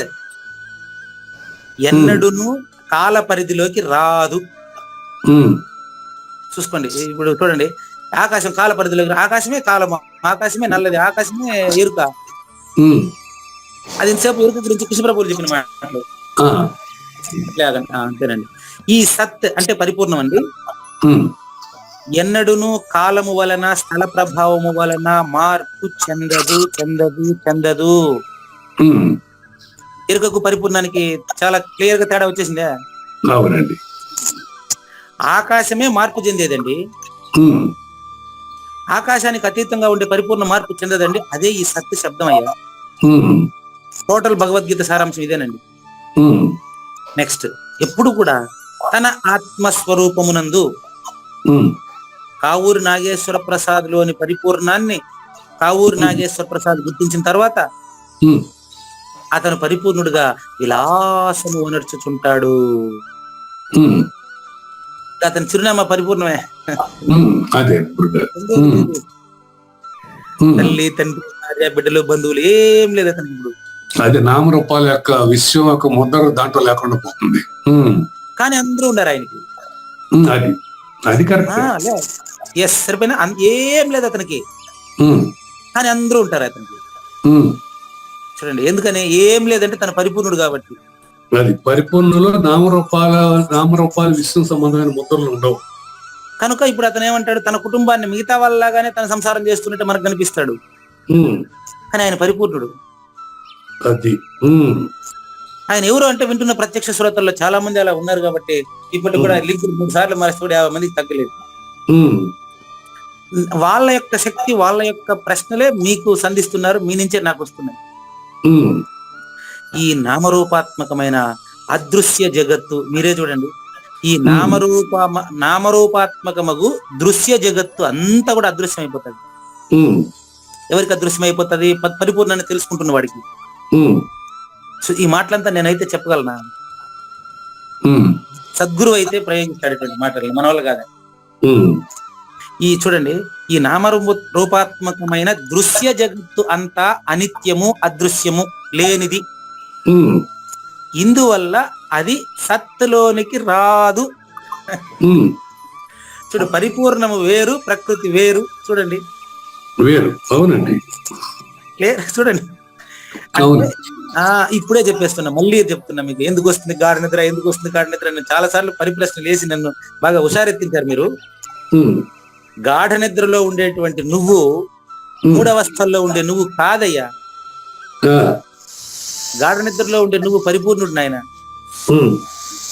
ఎన్నడూను కాల పరిధిలోకి రాదు. చూసుకోండి, ఇప్పుడు చూడండి, ఆకాశం కాల పరిధిలోకి, ఆకాశమే కాలము, ఆకాశమే నల్లది, ఆకాశమే ఎరుక. అది ఇంతసేపు ఎరుక గురించి కృష్ణప్రభువులు చెప్పిన మాటలు. అంతేనండి. ఈ సత్ అంటే పరిపూర్ణం అండి. ఎన్నడును కాలము వలన స్థల ప్రభావము వలన మార్పు చెందదు. ఎరుకకు పరిపూర్ణానికి చాలా క్లియర్ గా తేడా వచ్చేసిందే. అవునండి. ఆకాశమే మార్పు చెందేదండి. ఆకాశానికి అతీతంగా ఉండే పరిపూర్ణ మార్పు చెందదండి. అదే ఈ సత్య శబ్దం అయ్యా. టోటల్ భగవద్గీత సారాంశం ఇదేనండి. నెక్స్ట్, ఎప్పుడు కూడా తన ఆత్మస్వరూపమునందు కావూరి నాగేశ్వర ప్రసాద్ లోని పరిపూర్ణాన్ని కావూరి నాగేశ్వర ప్రసాద్ గుర్తించిన తర్వాత అతను పరిపూర్ణుడిగా విలాసము నడుచుచుంటాడు. అతని చిరునామా పరిపూర్ణమే. తల్లి, తండ్రి, భార్య, బిడ్డలు, బంధువులు ఏం లేదు అతనికి. ఇప్పుడు అది నామరూపాల యొక్క విశ్వం యొక్క ముద్ర దాంట్లో లేకుండా పోతుంది. కానీ అందరూ ఉండారు ఆయనకి. అది కరెక్ట్. ఎస్, సరిపోయినా ఏం లేదు అతనికి, కానీ అందరూ ఉంటారు అతనికి. చూడండి, ఎందుకని ఏం లేదంటే తన పరిపూర్ణుడు కాబట్టి. అది పరిపూర్ణలో నామరూపాల విశ్వం సంబంధమైన ముద్రలు ఉండవు కనుక ఇప్పుడు అతను ఏమంటాడు, తన కుటుంబాన్ని మిగతా వాళ్ళలాగానే తన సంసారం చేస్తున్నట్టు మనకు కనిపిస్తాడు, కానీ ఆయన పరిపూర్ణుడు. అది ఆయన ఎవరు అంటే వింటున్న ప్రత్యక్ష శ్రోతల్లో చాలా మంది అలా ఉన్నారు కాబట్టి ఇప్పటికి కూడా లింక్ 3 సార్లు మారిస్తే 50 మందికి తగ్గలేదు. వాళ్ళ యొక్క శక్తి, వాళ్ళ యొక్క ప్రశ్నలే మీకు సంధిస్తున్నారు, మీ నుంచే నాకు వస్తున్నాయి. ఈ నామరూపాత్మకమైన అదృశ్య జగత్తు మీరే చూడండి. ఈ నామరూపాత్మకమగు దృశ్య జగత్తు అంతా కూడా అదృశ్యం అయిపోతుంది. ఎవరికి అదృశ్యం అయిపోతుంది? పరిపూర్ణాన్ని తెలుసుకుంటున్న వాడికి. సో ఈ మాటలంతా నేనైతే చెప్పగలనా? సద్గురు అయితే ప్రయోగించాడు మాటలు, మన వాళ్ళు కాదు. ఈ చూడండి, ఈ నామరూపాత్మకమైన దృశ్య జగత్తు అంతా అనిత్యము, అదృశ్యము, లేనిది. ఇందువల్ల అది సత్తులోనికి రాదు. చూడు, పరిపూర్ణము వేరు, ప్రకృతి వేరు. చూడండి, వేరు. అవునండి, చూడండి. ఇప్పుడే చెప్పేస్తున్నా, మళ్ళీ చెప్తున్నా మీకు. ఎందుకు వస్తుంది గాఢ నిద్ర, ఎందుకు వస్తుంది గాఢ నిద్ర అని చాలా సార్లు పరిప్రశ్నలు వేసి నన్ను బాగా హుషారెత్తించారు మీరు. గాఢ నిద్రలో ఉండేటువంటి నువ్వు, మూడవస్థల్లో ఉండే నువ్వు కాదయ్యా. గాఢ నిద్రలో ఉండే నువ్వు పరిపూర్ణుడు నాయన.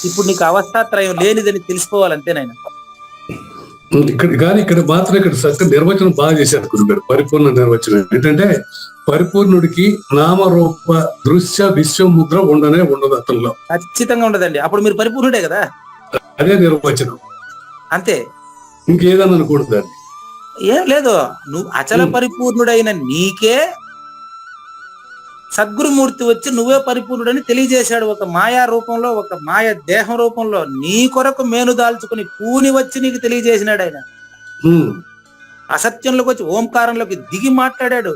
ఇప్పుడు నీకు అవస్థాత్రయం లేనిదని తెలుసుకోవాలంటే నాయన. ఇక్కడ మాత్రం చక్కని నిర్వచనం బాగా చేశారు గురుగారు. పరిపూర్ణ నిర్వచనం ఏంటంటే, పరిపూర్ణుడికి నామరూప దృశ్య విశ్వముద్ర ఉండదు అతనిలో. ఖచ్చితంగా ఉండదండి. అప్పుడు మీరు పరిపూర్ణుడే కదా. అదే నిర్వచనం, అంతే. ఇంకేదన్నా అనుకూడదు దాన్ని. ఏం లేదు, నువ్వు అచల పరిపూర్ణుడైన నీకే సద్గురుమూర్తి వచ్చి నువ్వే పరిపూర్ణుడని తెలియజేశాడు. ఒక మాయా రూపంలో, ఒక మాయ దేహం రూపంలో నీ కొరకు మేను దాల్చుకుని పూని వచ్చి నీకు తెలియజేసినాడు ఆయన. అసత్యంలోకి వచ్చి ఓంకారంలోకి దిగి మాట్లాడాడు.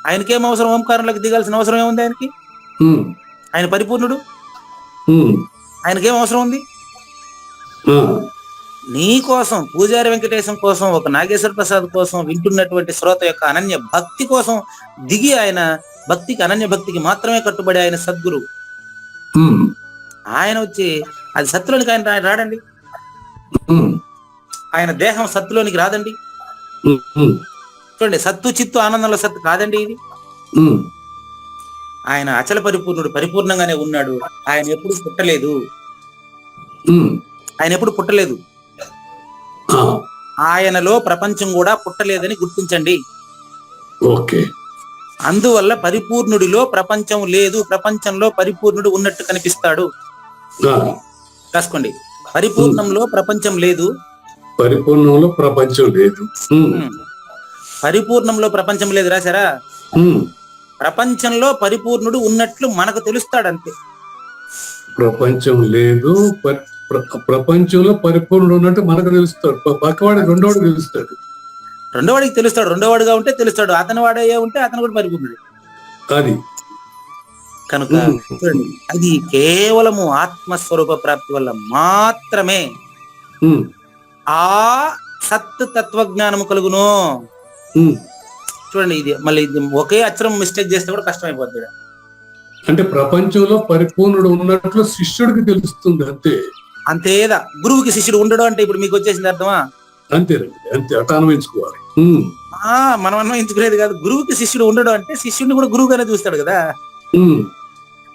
ఆయనకేం అవసరం? ఓంకారంలోకి దిగాల్సిన అవసరం ఏముంది ఆయనకి? ఆయన పరిపూర్ణుడు, ఆయనకేం అవసరం ఉంది? నీ కోసం, పూజారి వెంకటేశం కోసం, ఒక నాగేశ్వర ప్రసాద్ కోసం, వింటున్నటువంటి శ్రోత యొక్క అనన్య భక్తి కోసం దిగి, ఆయన భక్తికి, అనన్య భక్తికి మాత్రమే కట్టుబడి ఆయన సద్గురు. ఆయన వచ్చి అది సత్తులోనికి ఆయన రాడండి. ఆయన దేహం సత్తులోనికి రాదండి. చూడండి, సత్తు చిత్తు ఆనందంలో సత్తు కాదండి ఇది. ఆయన అచల పరిపూర్ణుడు, పరిపూర్ణంగానే ఉన్నాడు. ఆయన ఎప్పుడు పుట్టలేదు. ఆయన ఎప్పుడు పుట్టలేదు. ఆయనలో ప్రపంచం కూడా పుట్టలేదని గుర్తించండి. ఓకే. అందువల్ల పరిపూర్ణుడిలో ప్రపంచం లేదు, ప్రపంచంలో పరిపూర్ణుడు ఉన్నట్టు కనిపిస్తాడు. రాసుకోండి, పరిపూర్ణంలో ప్రపంచం లేదు, పరిపూర్ణంలో ప్రపంచం లేదు. పరిపూర్ణంలో ప్రపంచం లేదు రాశారా? ప్రపంచంలో పరిపూర్ణుడు ఉన్నట్లు మనకు తెలుస్తాడు, అంతే. ప్రపంచం లేదు, ప్రపంచంలో పరిపూర్ణుడు ఉన్నట్టు మనకు తెలుస్తాడు. పక్కవాడికి రెండోవాడికి తెలుస్తాడు. రెండోవాడికి తెలుస్తాడు, రెండోవాడిగా ఉంటే తెలుస్తాడు. అతని వాడే ఉంటే అతను కూడా పరిపూర్ణుడు. అది కనుక అది కేవలము ఆత్మస్వరూప ప్రాప్తి వల్ల మాత్రమే ఆ సత్ తత్వజ్ఞానము కలుగును. చూడండి, ఇది మళ్ళీ ఇది ఒకే అక్షరం మిస్టేక్ చేస్తే కూడా కష్టమైపోతుంది. అంటే ప్రపంచంలో పరిపూర్ణుడు ఉన్నట్లు శిష్యుడికి తెలుస్తుంది, అంతే. అంతేదా గురువుకి శిష్యుడు ఉండడం అంటే ఇప్పుడు మీకు వచ్చేసింది అర్థమా? అంతేనండి, అంతే అట్లా అనుభవించుకోవాలి. మనం అన్వయించుకునేది కాదు. గురువుకి శిష్యుడు ఉండడం అంటే శిష్యుడిని కూడా గురువుగానే చూస్తాడు కదా.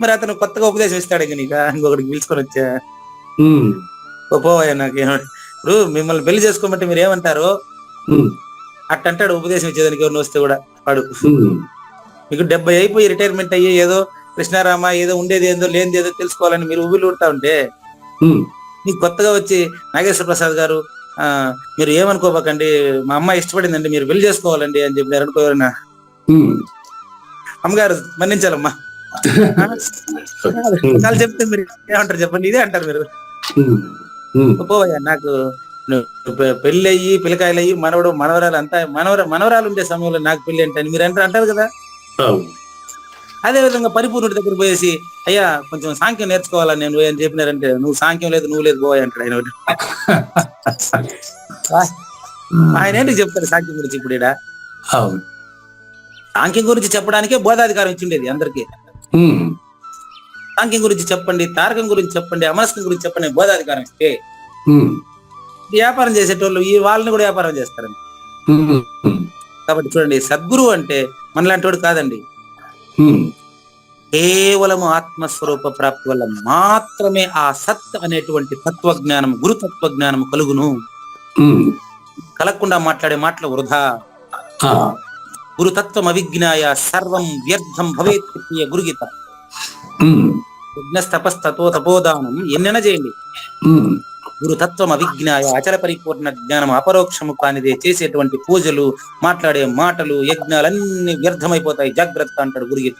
మరి అతను కొత్తగా ఉపదేశం ఇస్తాడు ఇంక నీక ఇంకొకటికి పిలుచుకొని వచ్చా పోవయ్యా నాకు ఇప్పుడు మిమ్మల్ని పెళ్లి చేసుకోమంటే మీరు ఏమంటారు అట్టంటాడు ఉపదేశం ఇచ్చేదానికి ఎవరిని వస్తే కూడా వాడు. మీకు 70 అయిపోయి రిటైర్మెంట్ అయ్యి ఏదో కృష్ణారామ ఏదో ఉండేది ఏదో లేనిది ఏదో తెలుసుకోవాలని మీరు ఊబిలు ఉంటా ఉంటే నీకు కొత్తగా వచ్చి నాగేశ్వర ప్రసాద్ గారు మీరు ఏమనుకోబాకండి, మా అమ్మాయి ఇష్టపడిందండి, మీరు పెళ్లి చేసుకోవాలండి అని చెప్పినారు అనుకో, ఎవరైనా అమ్మగారు మన్నించాలమ్మా చాలా చెప్తే మీరు ఏమంటారు చెప్పండి, ఇదే అంటారు మీరు. పోవయ్యా నాకు పెళ్లి అయ్యి పిల్లకాయలు అయ్యి మనవడు మనవరాలు అంతా మనవరాలు ఉండే సమయంలో నాకు పెళ్లి అంటే మీరు అంటారు కదా. అదే విధంగా పరిపూర్ణుడి దగ్గర పోయేసి అయ్యా కొంచెం సాంఖ్యం నేర్చుకోవాలని నేను అని చెప్పినారంటే నువ్వు సాంఖ్యం లేదు నువ్వు లేదు పోయా అంటాడు ఆయన. ఆయన ఏంటి చెప్తారు సాంఖ్యం గురించి? ఇప్పుడు ఈడ సాంఖ్యం గురించి చెప్పడానికే బోధాధికారం ఇచ్చిండేది అందరికి. సాంఖ్యం గురించి చెప్పండి, తారకం గురించి చెప్పండి, అమనస్కం గురించి చెప్పండి బోధాధికారం ఇస్తే వ్యాపారం చేసేటోళ్ళు ఈ వాళ్ళని కూడా వ్యాపారం చేస్తారండి. కాబట్టి చూడండి, సద్గురువు అంటే మనలాంటి వాడు కాదండి. కేవలము ఆత్మస్వరూప ప్రాప్తి వల్ల మాత్రమే ఆ సత్ అనేటువంటి తత్వజ్ఞానం గురుతత్వజ్ఞానం కలుగును. కలగకుండా మాట్లాడే మాటలు వృధా. గురుతత్వం అవిజ్ఞాయ సర్వం వ్యర్థం భవేత్ గురుగీత. యజ్ఞస్తపస్తతో తపోదానం ఎన్నైనా చేయండి, గురుతత్వం అవిజ్ఞాయ అచల పరిపూర్ణ జ్ఞానం అపరోక్షము కానిదే చేసేటువంటి పూజలు మాట్లాడే మాటలు యజ్ఞాలన్నీ వ్యర్థమైపోతాయి, జాగ్రత్త అంటాడు గురుగీత.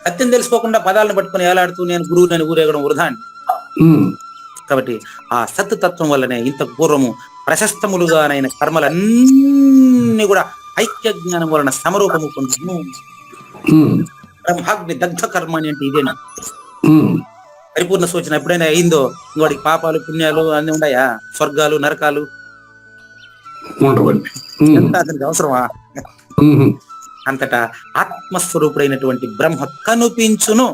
సత్యం తెలుసుకోకుండా పదాలను పట్టుకుని ఏలాడుతూ నేను గురువుని ఊరేగడం వృధా అండి. కాబట్టి ఆ సత్ తత్వం వల్లనే ఇంత పూర్వము ప్రశస్తములుగానైన కర్మలన్నీ కూడా ఐక్య జ్ఞానం వలన సమరూపము పొందును. బ్రహ్మాగ్ని దగ్ధ కర్మ అని అంటే ఇదేనా? పరిపూర్ణ సూచన ఎప్పుడైనా అయిందో ఇంకోటికి పాపాలు పుణ్యాలు అన్ని ఉన్నాయా? స్వర్గాలు నరకాలు అతనికి అవసరమా? అంతటా ఆత్మస్వరూపుడైనటువంటి బ్రహ్మ కనిపించును.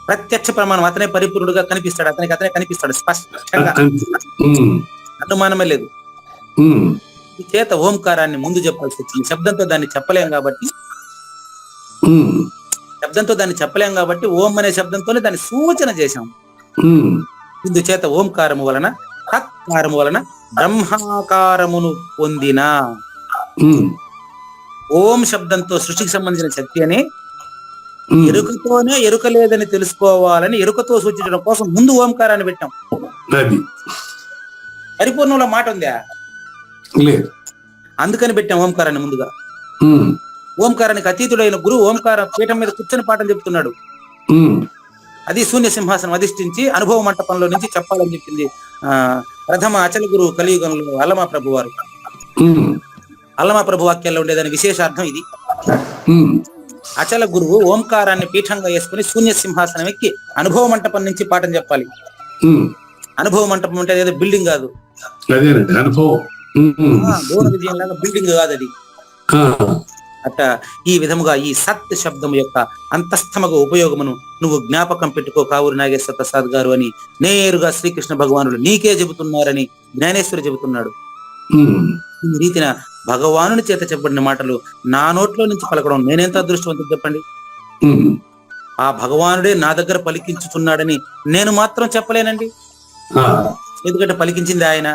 ప్రత్యక్ష ప్రమాణం, అతనే పరిపూర్ణుడుగా కనిపిస్తాడు, అతనే కనిపిస్తాడు స్పష్టంగా, అనుమానమే లేదు. ఈ చేత ఓంకారాన్ని ముందు చెప్పాల్సి వచ్చింది. శబ్దంతో దాన్ని చెప్పలేం కాబట్టి ఓం అనే శబ్దంతోనే దాన్ని సూచన చేశాం. ఇందుచేత ఓంకారము వలన తత్కారము వలన బ్రహ్మాకారమును పొందిన ఓం శబ్దంతో సృష్టికి సంబంధించిన శక్తి అని ఎరుకతోనే ఎరుక లేదని తెలుసుకోవాలని ఎరుకతో సూచించడం కోసం ముందు ఓంకారాన్ని పెట్టాం. పరిపూర్ణంలో మాట ఉందా? అందుకని పెట్టాం ఓంకారాన్ని ముందుగా. ఓంకారానికి అతీతుడైన గురువు ఓంకార పీఠం మీద కూర్చొని పాఠం చెప్తున్నాడు. అది శూన్య సింహాసనం అధిష్ఠించి అనుభవ మంటపంలో నుంచి చెప్పాలని చెప్పింది ప్రథమ అచల గురువు కలియుగంలో అల్లమా ప్రభు వారు. అల్లమా ప్రభు వాక్యాల్లో ఉండేదాని విశేషార్థం ఇది. అచల గురువు ఓంకారాన్ని పీఠంగా వేసుకుని శూన్య సింహాసనం ఎక్కి అనుభవ మంటపం నుంచి పాఠం చెప్పాలి. అనుభవ మంటపం అంటే ఏదో బిల్డింగ్ కాదు, గోడ విజయం లాగా బిల్డింగ్ కాదు అది. అట్ట ఈ విధముగా ఈ సత్ శబ్దం యొక్క అంతస్థమగ ఉపయోగమును నువ్వు జ్ఞాపకం పెట్టుకో కావూరి నాగేశ్వర ప్రసాద్ గారు అని నేరుగా శ్రీకృష్ణ భగవానుడు నీకే చెబుతున్నారని జ్ఞానేశ్వరి చెబుతున్నాడు. ఈ రీతిన భగవానుని చేత చెప్పబడిన మాటలు నా నోట్లో నుంచి పలకడం నేనెంత అదృష్టవంతుడు చెప్పండి. ఆ భగవానుడే నా దగ్గర పలికించుతున్నాడని నేను మాత్రం చెప్పలేనండి. ఎందుకంటే పలికించింది ఆయన,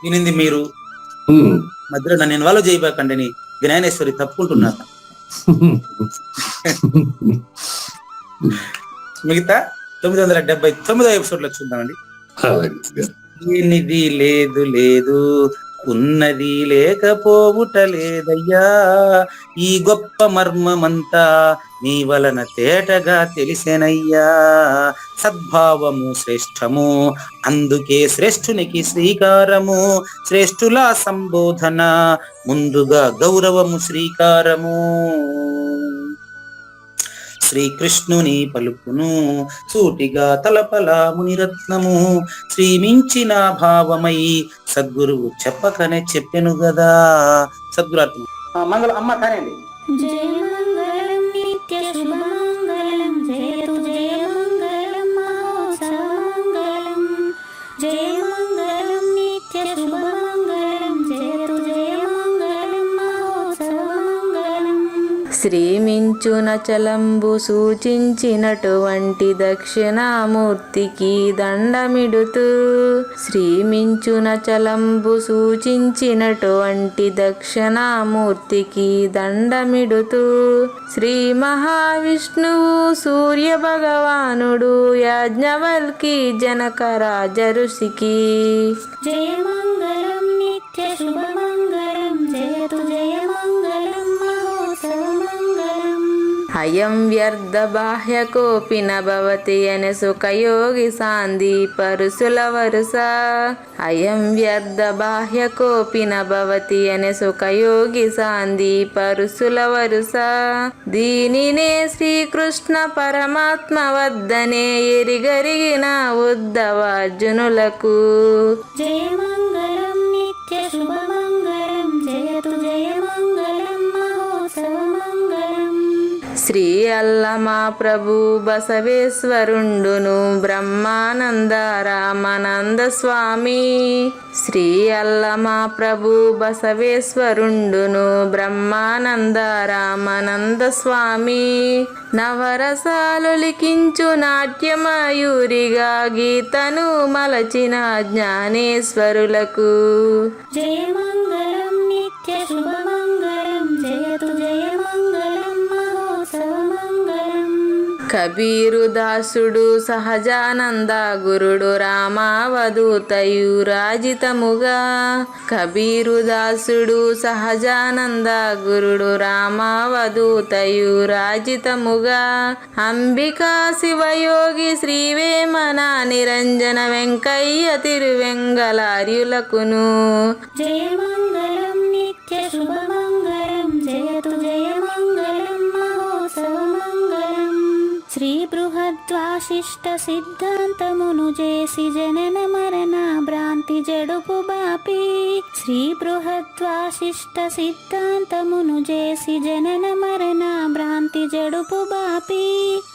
వినింది మీరు. మధ్యలో నన్ను ఇన్వాల్వ్ చేయబోకండి అని జ్ఞానేశ్వరి తప్పుకుంటున్నారు. మిగతా 979వ ఎపిసోడ్ లో చూద్దామండి. ఏనిది లేదు ఉన్నది లేకపోవుట లేదయ్యా, ఈ గొప్ప మర్మమంతా నీ వలన తేటగా తెలిసేనయ్యా. సద్భావము శ్రేష్టము, అందుకే శ్రేష్ఠునికి శ్రీకారము. శ్రేష్ఠుల సంబోధన ముందుగా గౌరవము శ్రీకారము. శ్రీకృష్ణుని పలుకును సూటిగా తలపల మునిరత్నము. శ్రీమించిన భావమై సద్గురువు చెప్పకనే చెప్పెను గదా. సద్గురు మంగళం అమ్మ కానండి. జయ మంగళం నిత్య శుభ మంగళం జయతు జయ మంగళం. శ్రీమించునచలంబు సూచించినటువంటి దక్షిణామూర్తికి దండమిడుతూ శ్రీమించునచలంబు సూచించినటువంటి దక్షిణామూర్తికి దండమిడుతూ శ్రీ మహావిష్ణువు సూర్య భగవానుడు యాజ్ఞవల్కి జనక రాజ ఋషికి జయమంగళం నిత్య శుభమంగళం జయతు జయమంగళం మహోత్సవమంగళం. అయం వ్యర్థ బాహ్య కోపి న భవతి అనే సుఖయోగి సాంది పరుసుల వరుస అయం వ్యర్థ బాహ్య కోపి న భవతి అనే సుఖయోగి సాంది పరుసుల వరుస దీనినే శ్రీకృష్ణ పరమాత్మ వద్దనే ఎరిగరిగిన ఉద్ధవార్జునులకు జయమంగళం నిత్య శుభమంగళం జయతు జయమంగళం మహోత్సవమంగళం. శ్రీ అల్లమా ప్రభు బసవేశ్వరుండును బ్రహ్మానంద రామానంద స్వామి శ్రీ అల్లమా ప్రభు బసవేశ్వరుండును బ్రహ్మానంద రామానంద స్వామి నవరసాలు లిఖించు నాట్యమయూరిగా గీతను మలచిన జ్ఞానేశ్వరులకు జయమంగళం నిత్య శుభమంగళం జయతు జయమంగళం మహోత్సవమంగళం. కబీరు దాసుడు సహజానంద గురుడు రామావధూతయురాజితముగా కబీరు దాసుడు సహజానంద గురుడు రామావధూతయురాజితముగా అంబికా శివయోగి శ్రీవేమన నిరంజన వెంకయ్య తిరువెంగళార్యులకును జయమంగళం నిత్య శుభమంగళం జయతు జయమంగళం మహోత్సవమంగళం. శ్రీ బృహద్వాశిష్ట సిద్ధాంతమును చేసి జనన మరణ భ్రాంతి జడుపు బాపి శ్రీ బృహద్వాశిష్ట సిద్ధాంతమును చేసి జనన మరణ భ్రాంతి జడుపు బాపి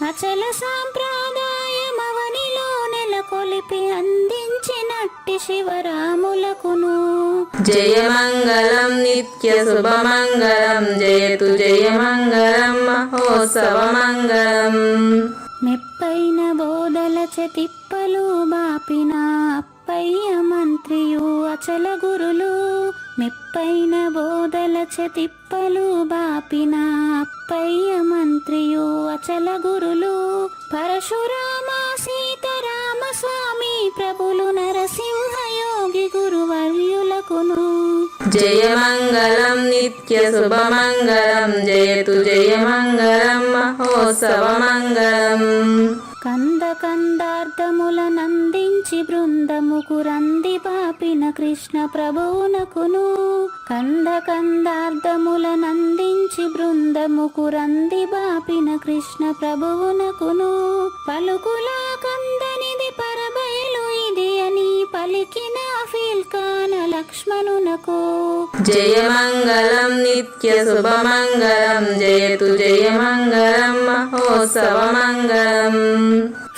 అచల సాంప్రదాయమవనిలో నెలకొలిపి అందించినట్టి శివరాములకును జయమంగళం నిత్య శుభమంగళం జయతు జయమంగళం మహోత్సవమంగళం. మెప్పైన బోధల తిప్పలు బాపిన అప్పయ్య మంత్రియు అచల గురులు మెప్పైన బోధల తిప్పలు బాపిన అప్పయ్య మంత్రియు అచల గురులు పరశురామ సీతారామ స్వామి ప్రభులు నరసింహ యోగి గురువర్యులకును జయమంగళం నిత్య శుభమంగళం జయతు జయమంగళం మహోత్సవమంగళం. కంద కందార్థములనందించి బృందముకు రంది పాపిన కృష్ణ ప్రభువునకును కంద కందార్థములనందించి బృందముకు రంది బాపిన కృష్ణ ప్రభువునకును పలుకులా కందనిది పరబయలు ఇది అని పలికిన ఫీల్కాన లక్ష్మణునకు జయమంగళం నిత్య శుభమంగళం జయతు జయమంగళం మహోత్సవమంగళం.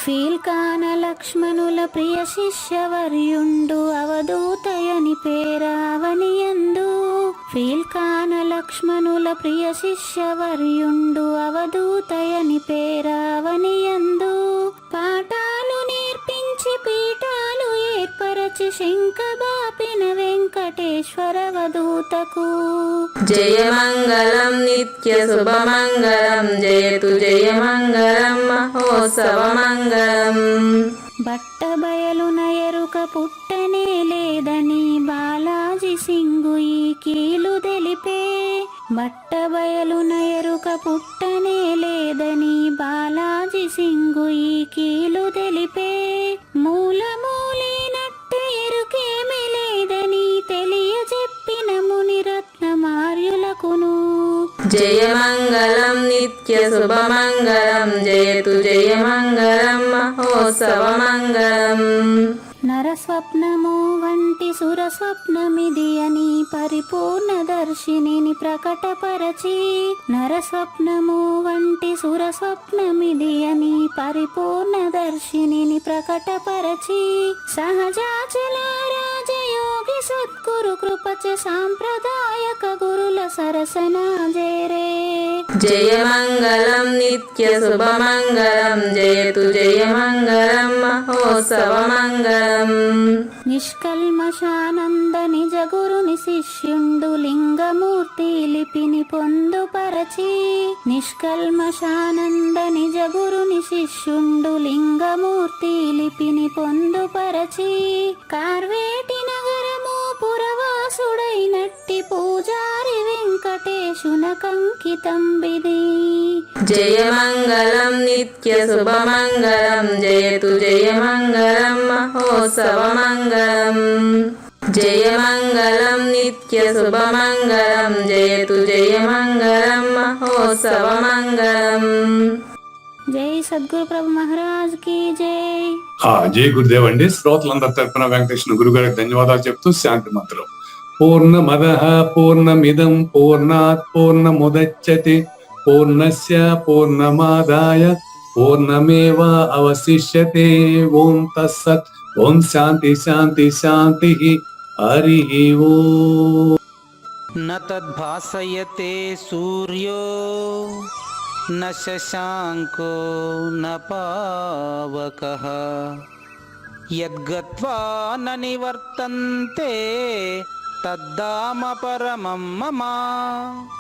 ఫీల్కాన లక్ష్మణుల ప్రియ శిష్యవర్యుండు అవధూతయని పేరావనియందు ఫీల్కాన లక్ష్మణుల ప్రియ శిష్యవర్యుండు అవధూతయని పేరావనియందు పాఠాలు నేర్పించి పీఠాలు ఏర్పరచి శంఖబాపిన వెంకటేశ్వర వధూతకు జయమంగళం నిత్య శుభమంగళం జయతు జయమంగళం మహోత్సవమంగళం. బట్టబయలున ఎరుక పుట్టనే లేదని బాలాజీ సింగు ఈ కీలు తెలిపే బట్టబయలున ఎరుక పుట్టనే లేదని బాలాజీ సింగు ఈ కీలు తెలిపే మూలమూలేనట్టు ఎరుకేమి లేదని తెలియజెప్పిన మునిరత్నమార్యులకును జయమంగళం నిత్య శుభమంగళం జయతు జయమంగళం మహోత్సవమంగళం. నరస్వప్నము వంటి సురస్వప్నమిది అని పరిపూర్ణ దర్శినిని ప్రకటపరచి నరస్వప్నము వంటి సురస్వప్నమిది అని పరిపూర్ణ దర్శినిని ప్రకటపరచి సహజాచల రాజయోగి సద్గురు కృపచే సాంప్రదాయక గురుల సరసన జేరే. జయమంగళం నిత్య శుభమంగళం జయతు జయమంగళం మహోత్సవమంగళం. నిష్కల్మషానంద నిజ గురుని శిష్యుండు లింగమూర్తి లిపిని పొందుపరచి. నిష్కల్మషానంద నిజ గురుని శిష్యుండు లింగమూర్తి లిపిని పొందుపరచి. కార్వేటి నగరము పురవాసుడైనట్టి పూజారి వెంకటేశున కంకితం విధి. జయమంగళం నిత్య శుభమంగళం జయతు జయమంగళం మహోత్సవమంగళం. జయమంగళం నిత్య శుభమంగళం జయతు జయమంగళం మహోత్సవమంగళం. జై సద్గురు ప్రభు మహారాజ్ కి జై. జై గురుదేవ్ అండి. శ్రోతలందరి తరపున వెంకటేశ్వర గురువు గారికి ధన్యవాదాలు చెప్తూ శాంతి మంత్రం. పూర్ణమదః పూర్ణమిదం పూర్ణాత్ పూర్ణముదచ్యతే పూర్ణస్య పూర్ణమాదాయ పూర్ణమేవ అవశిష్యతే. ఓం తత్సత్. ఓం శాంతి శాంతి శాంతి. హరి ఓం. న తద్భాసయతే సూర్యో న శశాంకో న పావకః యద్గత్వా న నివర్తంతే తద్ధామ పరమం మమ.